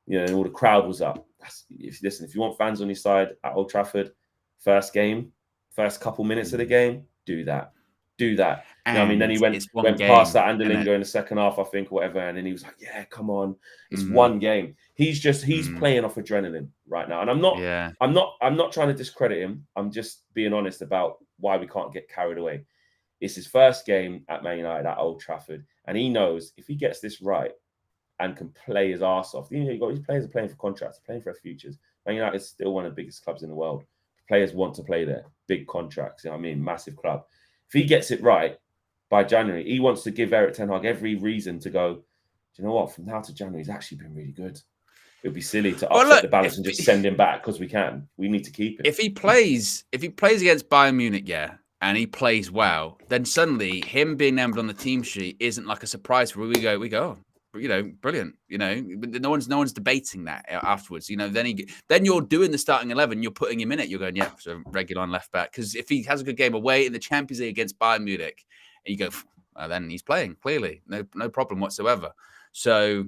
and all the crowd was up. If you want fans on your side at Old Trafford, first couple minutes of the game, do that. You know what I mean? Then he went past that Anderlinger in the second half, I think, or whatever, and then he was like, "Yeah, come on, it's one game." He's playing off adrenaline right now, and I'm not trying to discredit him. I'm just being honest about why we can't get carried away. It's his first game at Man United at Old Trafford, and he knows if he gets this right and can play his arse off. These players are playing for contracts, playing for their futures. Man United is still one of the biggest clubs in the world. Players want to play there, big contracts. You know what I mean? Massive club. If he gets it right by January, he wants to give Erik ten Hag every reason to go, do you know what? From now to January, he's actually been really good. It would be silly to upset the balance and just send him back because we can. We need to keep him. If he plays against Bayern Munich, and he plays well, then suddenly him being named on the team sheet isn't like a surprise where we go, brilliant. No one's debating that afterwards. Then you're doing the starting 11, you're putting him in it. You're going, so Reguilon left back, because if he has a good game away in the Champions League against Bayern Munich, and you go, well, then he's playing clearly, no problem whatsoever. So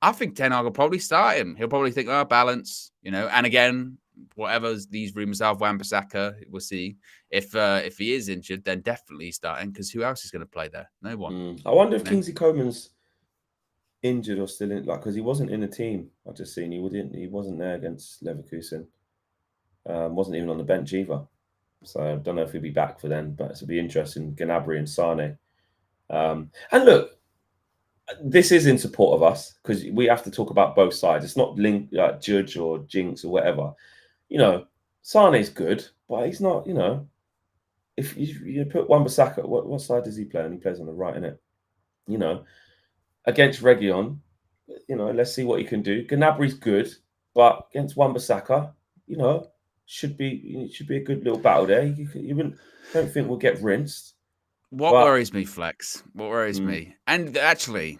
I think Ten Hag will probably start him. He'll probably think, balance, and again, whatever these rumors are of Wan-Bissaka, we'll see. If he is injured, then definitely starting, because who else is going to play there? No one. I wonder if Kingsley Coman's injured or still in, because he wasn't in the team. I've just seen he wasn't there against Leverkusen. Wasn't even on the bench either. So I don't know if he'll be back for then, but it'll be interesting. Gnabry and Sane. And look, this is in support of us because we have to talk about both sides. It's not like Judge or Jinx or whatever. Sane's good, but he's not. If you put Wan-Bissaka, what side does he play on? He plays on the right, innit? Against Reguilon, let's see what he can do. Gnabry's good, but against Wan-Bissaka, should be a good little battle there. You don't think we'll get rinsed. What worries me, Flex? What worries me? And actually,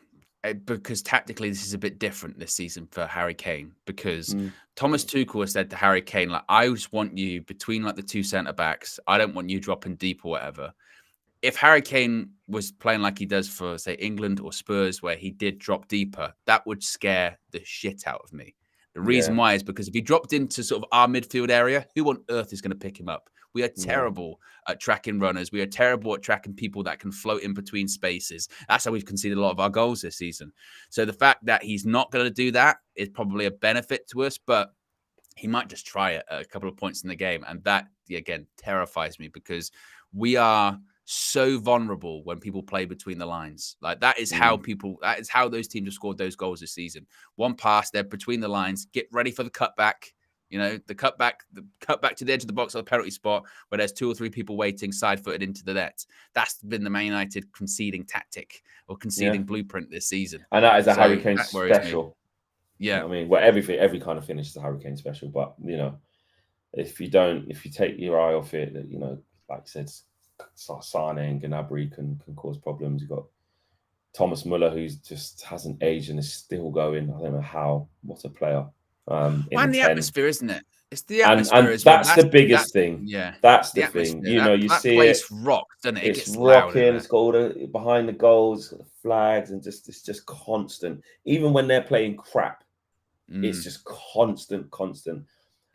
because tactically this is a bit different this season for Harry Kane, because Thomas Tuchel has said to Harry Kane, like, I just want you between like the two centre backs. I don't want you dropping deep or whatever. If Harry Kane was playing like he does for, say, England or Spurs, where he did drop deeper, that would scare the shit out of me. The reason why is because if he dropped into sort of our midfield area, who on earth is going to pick him up? We are terrible at tracking runners. We are terrible at tracking people that can float in between spaces. That's how we've conceded a lot of our goals this season. So the fact that he's not going to do that is probably a benefit to us, but he might just try it at a couple of points in the game. And that, again, terrifies me because we are so vulnerable when people play between the lines. Like that is how those teams have scored those goals this season. One pass, they're between the lines, get ready for the cutback, You know, the cut back to the edge of the box on the penalty spot where there's 2 or 3 people waiting side-footed into the net. That's been the Man United conceding tactic or conceding blueprint this season. And that is a So Hurricane that worries me. special. Yeah. You know what I mean? Well, every kind of finish is a Hurricane special. But, you know, if you take your eye off it, you know, like I said, Sane and Gnabry can cause problems. You've got Thomas Muller, who's just hasn't aged and is still going. I don't know how. What a player. And the atmosphere, isn't it? It's the and atmosphere as well. that's the biggest thing. Yeah, That's the thing. You know, you that see place it. rocks, doesn't it? It It's gets rocking. loud. It's got all the behind the goals, it's got the flags, and it's just constant. Even when they're playing crap, it's just constant.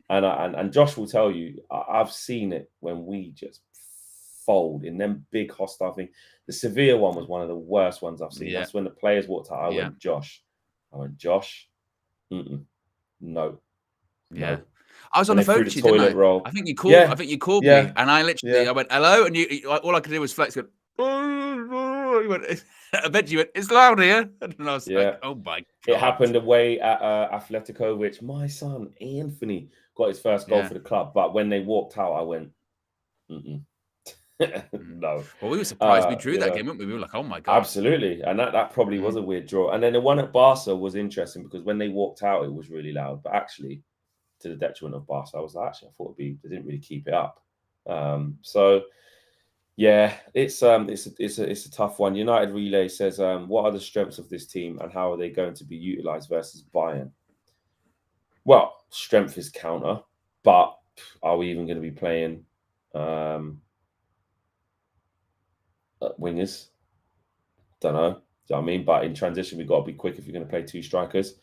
And Josh will tell you, I've seen it when we just fold in them big hostile things. The Sevilla one was one of the worst ones I've seen. Yeah. That's when the players walked out. I went, Josh. No. Yeah. No. I was on the phone to you, didn't I? Roll. I think you called. I think you called me, and I literally, I went hello, and you. All I could do was flex. Go, you went, eventually, you went, it's loud here, and I was like, oh my god! It happened away at Atletico, which my son Anthony got his first goal for the club. But when they walked out, I went, no. Well, we were surprised we drew that game, weren't we? We were like, oh my god! Absolutely, and that probably was a weird draw. And then the one at Barca was interesting because when they walked out, it was really loud, but actually, to the detriment of Barca, I was like, actually, I thought they didn't really keep it up. So yeah, it's a tough one. United Relay says, what are the strengths of this team and how are they going to be utilized versus Bayern? Well, strength is counter, but are we even going to be playing wingers? Don't know. Do you know what I mean? But in transition, we've got to be quick if you're going to play 2 strikers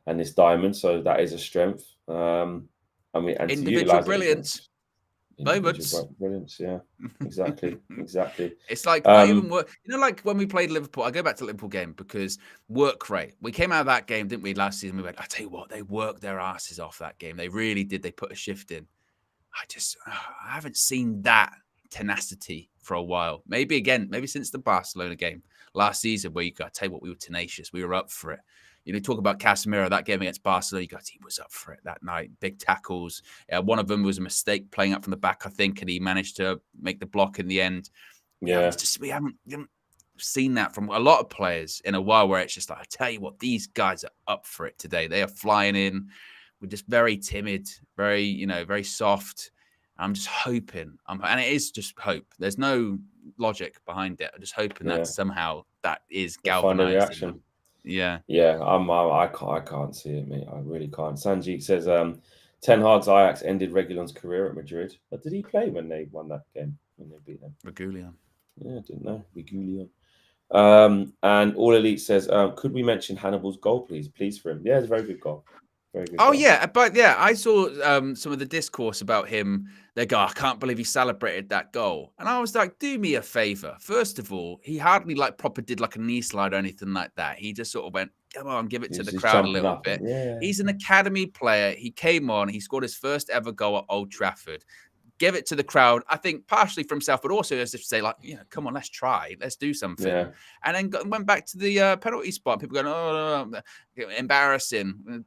and this diamond. So that is a strength. And individual brilliance. Brilliance, yeah, exactly. It's like not even work. You know, like when we played Liverpool, I go back to the Liverpool game because work rate. We came out of that game, didn't we, last season? We went, I tell you what, they worked their asses off that game. They really did. They put a shift in. I haven't seen that tenacity for a while. Maybe since the Barcelona game last season, where you got to tell you what, we were tenacious. We were up for it. You know, talk about Casemiro, that game against Barcelona, he was up for it that night. Big tackles. One of them was a mistake playing up from the back, I think, and he managed to make the block in the end. We haven't seen that from a lot of players in a while, where it's just like, I tell you what, these guys are up for it today. They are flying in. We're just very timid, very soft. I'm just hoping, and it is just hope. There's no logic behind it. I'm just hoping that somehow that is galvanizing. Yeah. I can't see it, mate. I really can't. Sanjeet says, Ten Hag's Ajax ended Reguilon's career at Madrid. But did he play when they won that game? When they beat them? Reguilon. Yeah, I didn't know. Reguilon. And All Elite says, could we mention Hannibal's goal, please, for him? Yeah, it's a very good goal. Very good goal. I saw some of the discourse about him. They go, I can't believe he celebrated that goal. And I was like, do me a favor. First of all, he hardly did like a knee slide or anything like that. He just sort of went, come on, give it to the crowd a little bit. He's an academy player. He came on, he scored his first ever goal at Old Trafford. Give it to the crowd, I think partially for himself, but also as if to say, like, come on, let's try. Let's do something. Yeah. And then went back to the penalty spot. People going, embarrassing.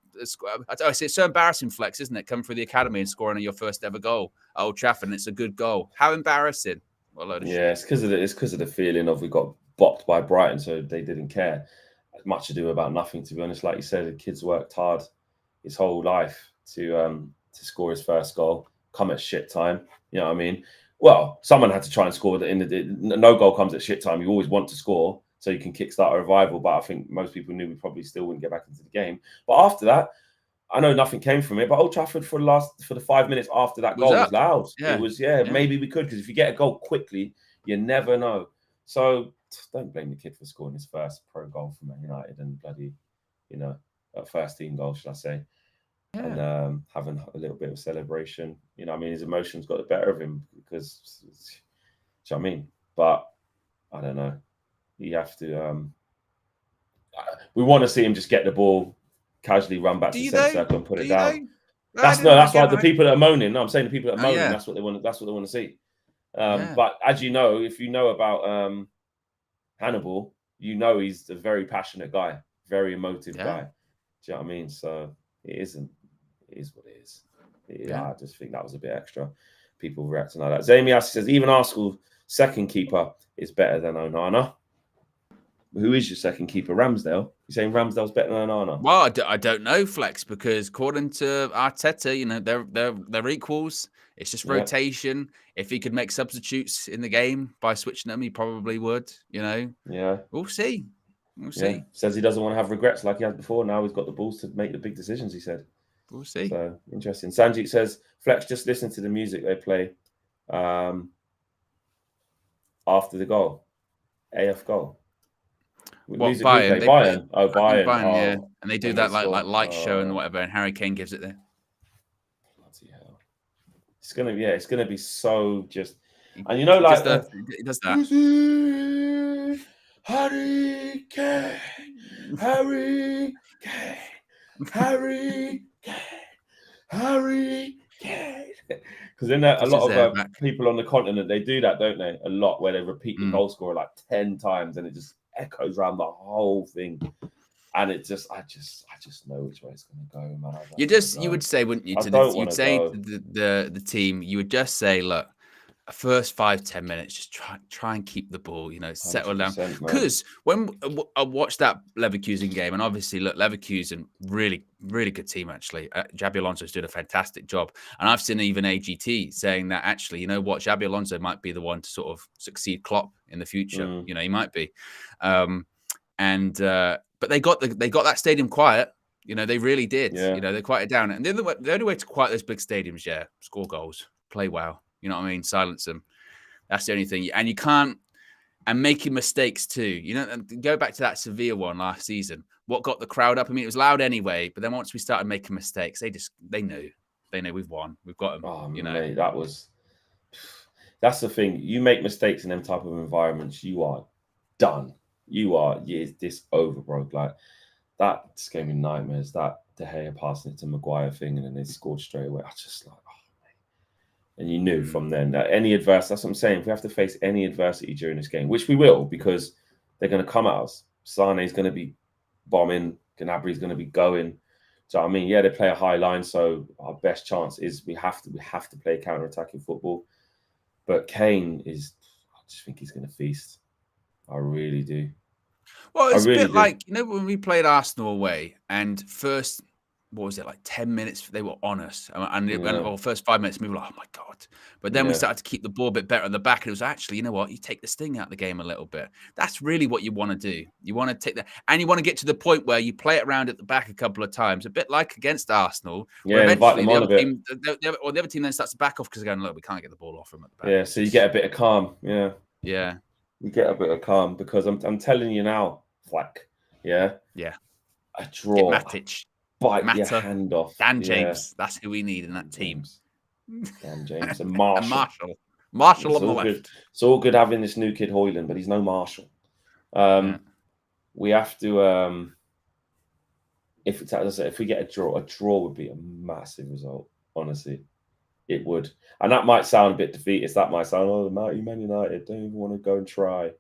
I say it's so embarrassing, Flex, isn't it? Coming through the academy and scoring your first ever goal at Old Trafford, and it's a good goal. How embarrassing. It's because of the feeling of we got bopped by Brighton, so they didn't care. Much ado about nothing, to be honest. Like you said, the kid's worked hard his whole life to score his first goal. Come at shit time, you know what I mean? Well, someone had to try and score. No goal comes at shit time. You always want to score so you can kickstart a revival. But I think most people knew we probably still wouldn't get back into the game. But after that, I know nothing came from it. But Old Trafford for the 5 minutes after that goal was loud. Yeah. It was maybe we could, because if you get a goal quickly, you never know. So don't blame the kid for scoring his first pro goal for Man United and bloody, first team goal, should I say? Yeah. And having a little bit of celebration, I mean, his emotions got the better of him because, do you know what I mean? But I don't know. You have to. We want to see him just get the ball, casually run back to the centre circle and put it down. That's why the people that are moaning. No, I'm saying the people that are moaning. That's what they want. That's what they want to see. But as you know, if you know about Hannibal, he's a very passionate guy, very emotive guy. Do you know what I mean? So it isn't. It is what it is. Yeah, I just think that was a bit extra. People reacting like that. Zamias says even Arsenal's second keeper is better than Onana. Who is your second keeper? Ramsdale? You saying Ramsdale's better than Onana? Well, I don't know, Flex, because according to Arteta, you know, they're equals. It's just rotation. If he could make substitutes in the game by switching them, he probably would. You know. Yeah. We'll see. We'll see. Says he doesn't want to have regrets like he had before. Now he's got the balls to make the big decisions. He said. We'll see. So interesting. Sanjit says, Flex, just listen to the music they play after the goal. AF goal. What, music Bayern? Bayern. Oh, Bayern. Yeah. And they do that like light show and whatever, and Harry Kane gives it there. Bloody hell. It's gonna be so just, and you know, like he does that. Harry Kane, Harry Kane, Harry Kane, Harry Kane. Because then a lot of people on the continent, they do that, don't they? A lot, where they repeat the goal scorer like 10 times, and it just echoes around the whole thing. And it just, I just know which way it's going to go, man. You would say, wouldn't you? You'd say to the team, you would just say, look, first 5-10 minutes, just try and keep the ball, you know, settle down. Because when I watched that Leverkusen game, and obviously, look, Leverkusen, really, really good team, actually. Xabi Alonso's doing a fantastic job. And I've seen even AGT saying that, actually, you know what, Xabi Alonso might be the one to sort of succeed Klopp in the future. You know, he might be. But they got that stadium quiet. You know, they really did. You know, they quieted down. And the only way to quiet those big stadiums, score goals, play well. You know what I mean? Silence them. That's the only thing. And you can't, and making mistakes too. You know, go back to that Sevilla one last season. What got the crowd up? I mean, it was loud anyway, but then once we started making mistakes, they knew we've won. We've got them. Oh, you know, mate, that's the thing. You make mistakes in them type of environments, you are done. This over, bro. Like that just gave me nightmares. That De Gea passing it to Maguire thing, and then they scored straight away. I just like, and you knew from then that any adversity, that's what I'm saying. If we have to face any adversity during this game, which we will, because they're going to come at us. Sane's going to be bombing. Gnabry's going to be going. So I mean, they play a high line. So our best chance is we have to play counter-attacking football. But Kane I just think he's going to feast. I really do. Well, it's a bit like, you know, when we played Arsenal away and first, what was it, like 10 minutes, they were on us. And first 5 minutes, we were like, oh my God. But then we started to keep the ball a bit better on the back. And it was actually, you know what, you take the sting out of the game a little bit. That's really what you want to do. You want to take that. And you want to get to the point where you play it around at the back a couple of times, a bit like against Arsenal. Yeah, invite them on a bit. The other team then starts to back off because they're going, look, we can't get the ball off them at the back. Yeah, so you get a bit of calm. Yeah. Yeah. You get a bit of calm because I'm telling you now, like, a draw. Matic. Bite your hand off. Dan James. That's who we need in that team. Dan James and Marshall. Marshall on the left. Good. It's all good having this new kid Hoyland, but he's no Marshall. We have to if we get a draw would be a massive result, honestly. It would. And that might sound a bit defeatist. That might sound, Man United don't even want to go and try.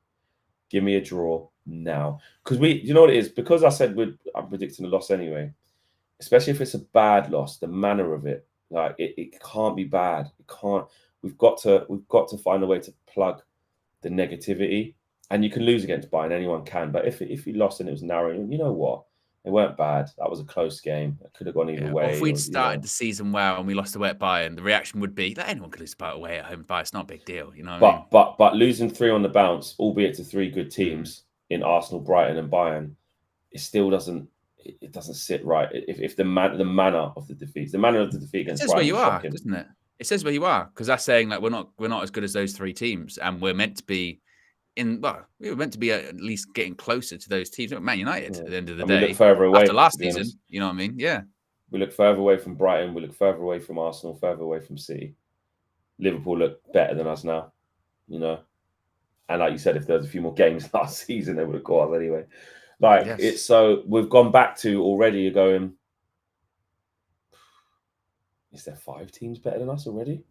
Give me a draw now. Because you know what it is? Because I said I'm predicting a loss anyway. Especially if it's a bad loss, the manner of it, like it can't be bad. It can't. We've got to find a way to plug the negativity. And you can lose against Bayern. Anyone can. But if you lost and it was narrow, you know what? They weren't bad. That was a close game. It could have gone either way. If we'd started the season well and we lost away at Bayern, the reaction would be that anyone could lose away at home. Bayern, it's not a big deal, you know. But losing 3 on the bounce, albeit to 3 good teams in Arsenal, Brighton, and Bayern, it still doesn't. It doesn't sit right. If the manner of the defeat against Brighton, where you are, doesn't it? It says where you are, because that's saying like we're not as good as those 3 teams, and we're meant to be. We were meant to be at least getting closer to those teams. Man United at the end of the day. We look further away after last season. You know what I mean? Yeah. We look further away from Brighton. We look further away from Arsenal. Further away from City. Liverpool look better than us now. You know, and like you said, if there was a few more games last season, they would have got us anyway. Like it's so we've gone back to already. You're going. Is there 5 teams better than us already?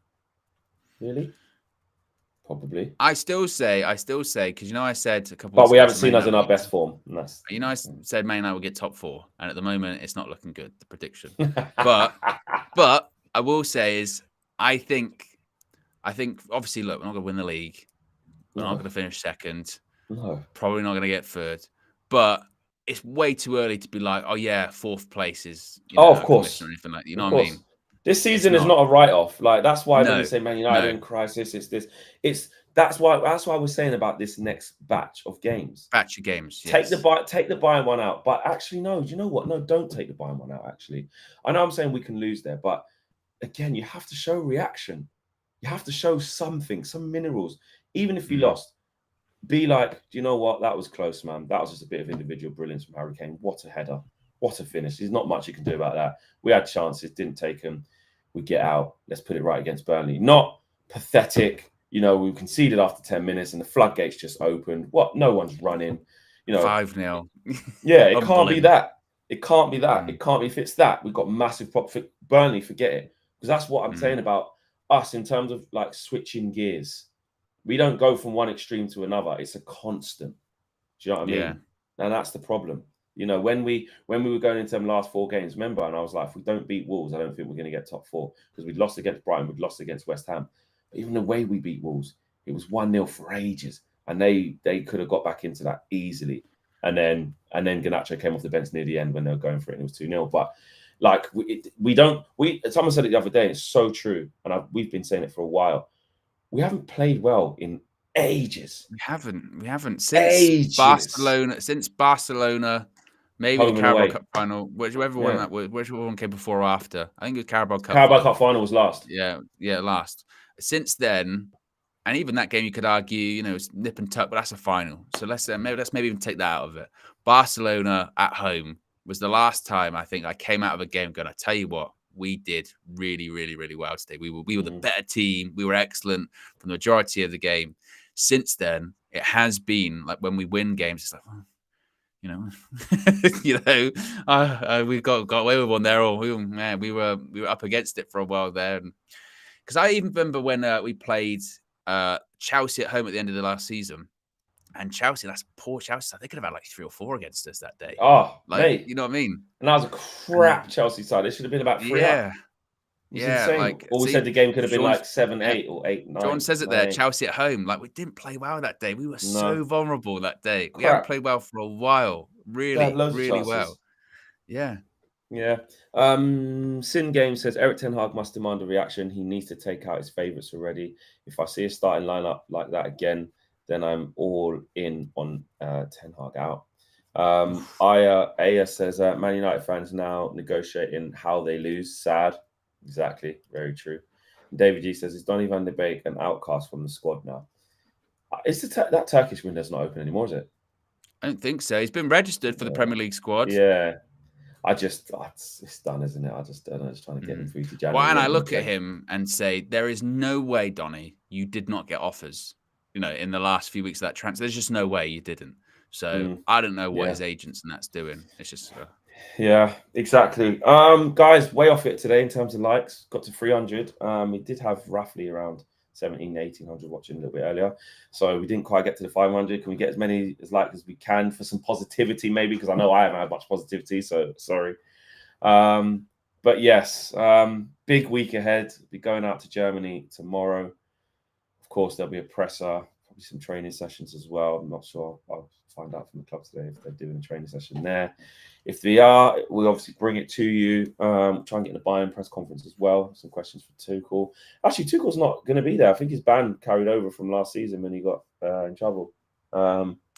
Really? Probably. I still say, because you know I said a couple. But we haven't seen us in our best form. You know, I said Man United will get top 4, and at the moment it's not looking good. The prediction, but I will say is I think obviously, look, we're not going to win the league. We're not going to finish second. No. Probably not going to get third. But it's way too early to be like, oh yeah, fourth place is Of course, or anything like that. You of know what I course. mean? This season is not a write-off. Like that's why when No, you say Man United in crisis, it's this. That's why we're saying about this next batch of games. Batch of games. Take the Bayern one out, but actually no. Do you know what? No, don't take the Bayern one out. Actually, I know I'm saying we can lose there, but again, you have to show reaction. You have to show something, some minerals. Even if you lost, be like, do you know what? That was close, man. That was just a bit of individual brilliance from Harry Kane. What a header. What a finish. There's not much you can do about that. We had chances, didn't take them. We get out. Let's put it right against Burnley. Not pathetic. We conceded after 10 minutes and the floodgates just opened. What? No one's running. 5-0. Yeah, it can't be that. It can't be that. It can't be if it's that. We've got massive profit. Burnley, forget it. Because that's what I'm saying about us in terms of like switching gears. We don't go from one extreme to another. It's a constant. Do you know what I mean? Yeah. And that's the problem. When we were going into them last 4 games, remember, and I was like, if we don't beat Wolves, I don't think we're going to get top 4 because we'd lost against Brighton, we'd lost against West Ham. But even the way we beat Wolves, it was 1-0 for ages, and they could have got back into that easily. And then Garnacho came off the bench near the end when they were going for it, and it was 2-0. But like someone said it the other day, and it's so true, and we've been saying it for a while. We haven't played well in ages. We haven't since Barcelona. Maybe the Carabao Cup final, whichever one came before or after. I think it was Carabao Cup. Carabao Cup final was last. Yeah, last. Since then, and even that game, you could argue, it's nip and tuck, but that's a final. So let's maybe even take that out of it. Barcelona at home was the last time I think I came out of a game going, I tell you what, we did really, really, really well today. We were the better team. We were excellent for the majority of the game. Since then, it has been like when we win games, it's like, we got away with one there, or we were up against it for a while there. Because I even remember when we played Chelsea at home at the end of the last season, and Chelsea, that's poor Chelsea. They could have had like 3 or 4 against us that day. Oh, mate, you know what I mean? And that was a crap Chelsea side. It should have been about 3 up. It was insane. Or we said the game could have been like 7-8 or 8-9. John says it there. Chelsea at home, like we didn't play well that day. We were so vulnerable that day. We haven't played well for a while. Really, really well. Yeah. Yeah. Sin Game says Eric Ten Hag must demand a reaction. He needs to take out his favourites already. If I see a starting lineup like that again, then I'm all in on Ten Hag out. Aya says Man United fans now negotiating how they lose. Sad. Exactly. Very true. David G says, is Donny van de Beek an outcast from the squad now? That Turkish window's not open anymore, is it? I don't think so. He's been registered for the Premier League squad. Yeah. It's done, isn't it? I just don't know. Just trying to get him through to January. Well, and I look at him and say, there is no way, Donny, you did not get offers, in the last few weeks of that transfer. There's just no way you didn't. So I don't know what his agents and that's doing. It's just... Yeah, exactly. Guys, way off it today in terms of likes. Got to 300. We did have roughly around 1,800 watching a little bit earlier. So we didn't quite get to the 500. Can we get as many likes as we can for some positivity, maybe? Because I know I haven't had much positivity, so sorry. But yes, big week ahead. We'll be going out to Germany tomorrow. Of course, there'll be a presser, probably some training sessions as well. I'm not sure. I'll find out from the club today if they're doing a training session there. If they are, we'll obviously bring it to you. Try and get the Bayern press conference as well. Some questions for Tuchel. Actually, Tuchel's not going to be there. I think his ban carried over from last season when he got in trouble.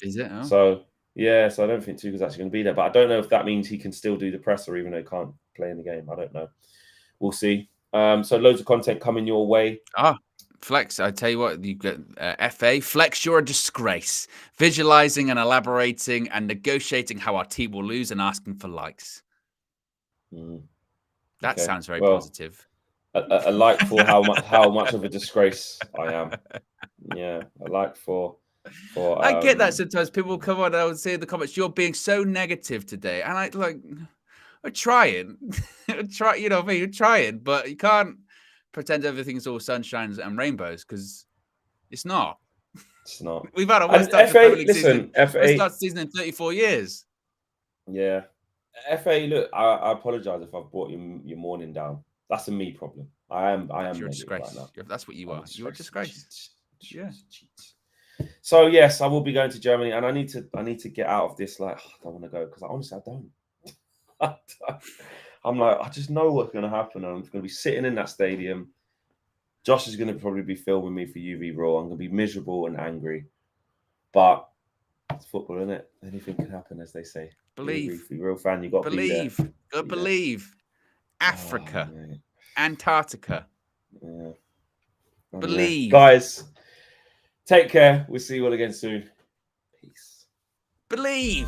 Is it? Oh. So I don't think Tuchel's actually going to be there. But I don't know if that means he can still do the presser even though he can't play in the game. I don't know. We'll see. So loads of content coming your way. Flex, I tell you what, you get FA. Flex, you're a disgrace. Visualizing and elaborating and negotiating how our team will lose and asking for likes. That sounds very positive. A like for how much of a disgrace I am. Yeah, a like for. I get that sometimes. People come on and I would say in the comments, "You're being so negative today," and I'm trying. You know what I mean? You're trying, but you can't pretend everything's all sunshines and rainbows because it's not. It's not. We've had a worst start season in 34 years. Yeah. FA, look, I apologise if I've brought your morning down. That's a me problem. I am You're a negative disgrace. right now. That's what you are. You're a disgrace. Yeah. So yes, I will be going to Germany, and I need to get out of this. Like, I don't want to go because honestly, I don't. I'm like, I just know what's going to happen. I'm going to be sitting in that stadium. Josh is going to probably be filming me for UV Raw. I'm going to be miserable and angry, but it's football, isn't it? Anything can happen, as they say. Believe. If you're a real fan, you got to believe. be there. Believe. Africa, Oh, Antarctica. yeah. Believe. Guys, take care. We'll see you all again soon. Peace. Believe.